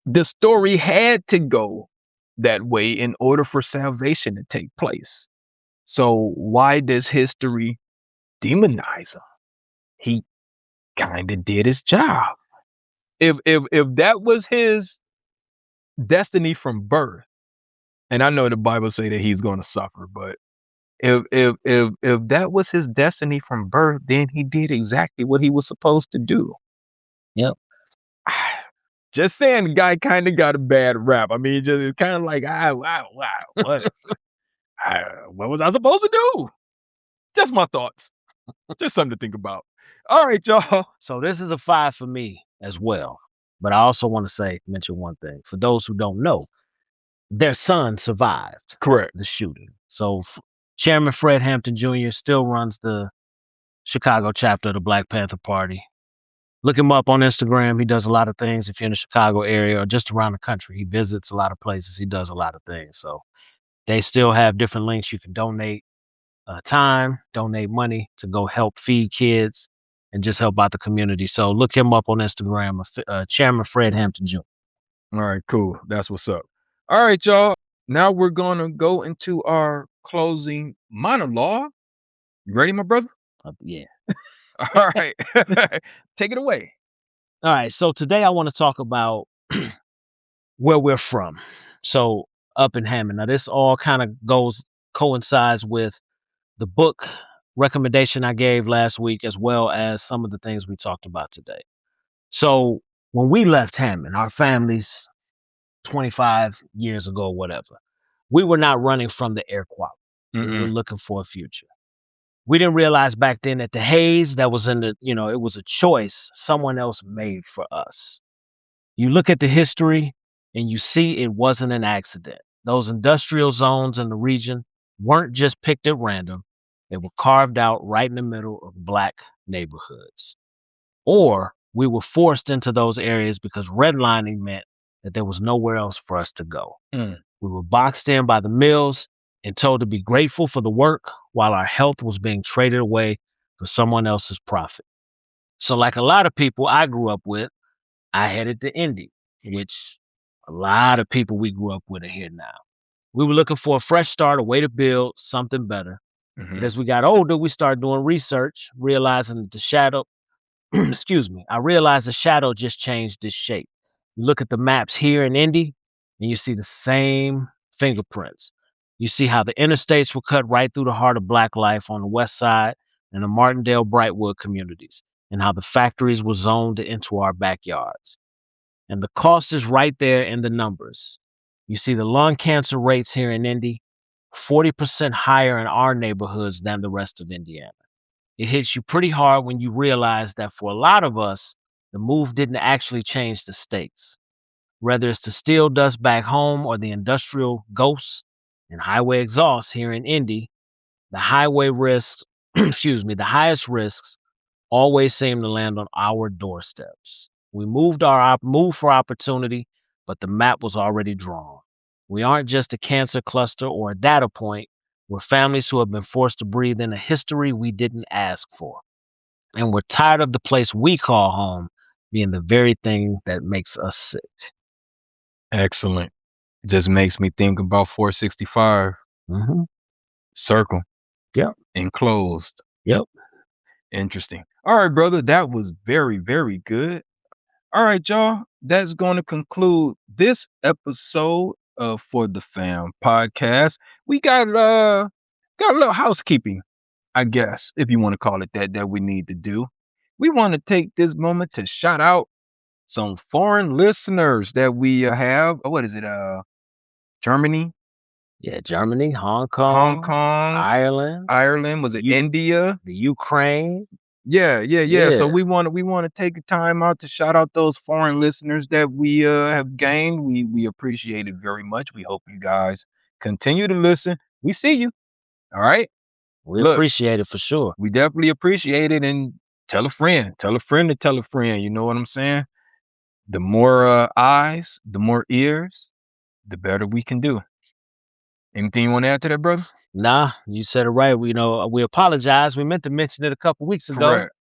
Speaker 1: The story had to go that way in order for salvation to take place. So why does history demonize him? He kind of did his job. If that was his destiny from birth, and I know the Bible say that he's going to suffer, but if that was his destiny from birth, then he did exactly what he was supposed to do.
Speaker 2: Yep.
Speaker 1: Just saying, the guy kind of got a bad rap. I mean, it's kind of like, what? What was I supposed to do? Just my thoughts. Just something to think about. All right, y'all.
Speaker 2: So this is a 5 for me as well. But I also want to mention one thing. For those who don't know, their son survived
Speaker 1: Correct.
Speaker 2: the shooting. So Chairman Fred Hampton Jr. still runs the Chicago chapter of the Black Panther Party. Look him up on Instagram. He does a lot of things. If you're in the Chicago area or just around the country, he visits a lot of places. He does a lot of things. So they still have different links. You can donate time, donate money to go help feed kids and just help out the community. So look him up on Instagram, Chairman Fred Hampton Jr.
Speaker 1: All right, cool. That's what's up. All right, y'all. Now we're going to go into our closing monologue. You ready, my brother?
Speaker 2: Yeah.
Speaker 1: All right. Take it away.
Speaker 2: All right. So today I want to talk about where we're from. So up in Hammond. Now this all kind of coincides with the book recommendation I gave last week, as well as some of the things we talked about today. So when we left Hammond, our families 25 years ago, whatever, we were not running from the air quality. We were looking for a future. We didn't realize back then that the haze that was in it was a choice someone else made for us. You look at the history and you see it wasn't an accident. Those industrial zones in the region weren't just picked at random. They were carved out right in the middle of Black neighborhoods. Or we were forced into those areas because redlining meant that there was nowhere else for us to go. We were boxed in by the mills and told to be grateful for the work while our health was being traded away for someone else's profit. So like a lot of people I grew up with, I headed to Indy, which a lot of people we grew up with are here now. We were looking for a fresh start, a way to build something better. But as we got older, we started doing research, realizing that the shadow, excuse me, I realized the shadow just changed its shape. You look at the maps here in Indy, and you see the same fingerprints. You see how the interstates were cut right through the heart of Black life on the west side and the Martindale Brightwood communities, and how the factories were zoned into our backyards. And the cost is right there in the numbers. You see the lung cancer rates here in Indy, 40% higher in our neighborhoods than the rest of Indiana. It hits you pretty hard when you realize that for a lot of us, the move didn't actually change the stakes. Whether it's the steel dust back home or the industrial ghosts and highway exhaust here in Indy, the highway risks, excuse me, the highest risks always seem to land on our doorsteps. We moved for opportunity, but the map was already drawn. We aren't just a cancer cluster or a data point. We're families who have been forced to breathe in a history we didn't ask for. And we're tired of the place we call home being the very thing that makes us sick.
Speaker 1: Excellent. Just makes me think about 465.
Speaker 2: Mm-hmm.
Speaker 1: Circle.
Speaker 2: Yep.
Speaker 1: Enclosed.
Speaker 2: Yep.
Speaker 1: Interesting. All right, brother. That was very, very good. All right, y'all. That's going to conclude this episode of For the Fam podcast. We got a little housekeeping, I guess, if you want to call it that we need to do. We want to take this moment to shout out some foreign listeners that we have. What is it? Germany,
Speaker 2: Yeah, Germany, Hong
Speaker 1: Hong
Speaker 2: Kong,
Speaker 1: Kong,
Speaker 2: Ireland,
Speaker 1: was it India?
Speaker 2: the Ukraine.
Speaker 1: Yeah. So
Speaker 2: Yeah.
Speaker 1: we want to take a time out to shout out those foreign listeners that we have gained. We appreciate it very much. We hope you guys continue to listen. We see you. All right.
Speaker 2: We
Speaker 1: Look,
Speaker 2: appreciate it for sure.
Speaker 1: we definitely appreciate it, and tell a friend to tell a friend. You know what I'm saying? The more eyes, the more ears, the better we can do. Anything you want to add to that, brother?
Speaker 2: Nah, you said it right. We apologize. We meant to mention it a couple weeks ago,
Speaker 1: Correct.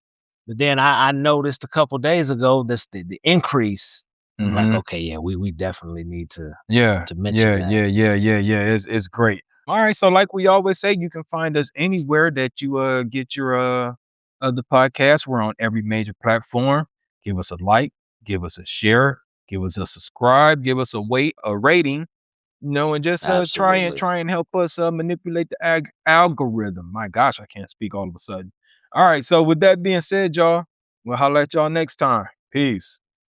Speaker 2: but then I noticed a couple days ago this the increase. I'm like,
Speaker 1: Mhm.
Speaker 2: okay, yeah, we definitely need to
Speaker 1: Yeah.
Speaker 2: mention that.
Speaker 1: Yeah. It's great. All right. So like we always say, you can find us anywhere that you get your other podcasts. We're on every major platform. Give us a like, give us a share, give us a subscribe, give us a rating, and just try
Speaker 2: Absolutely.
Speaker 1: and help us manipulate the algorithm. My gosh, I can't speak all of a sudden. All right. So with that being said, y'all, we'll holler at y'all next time. Peace.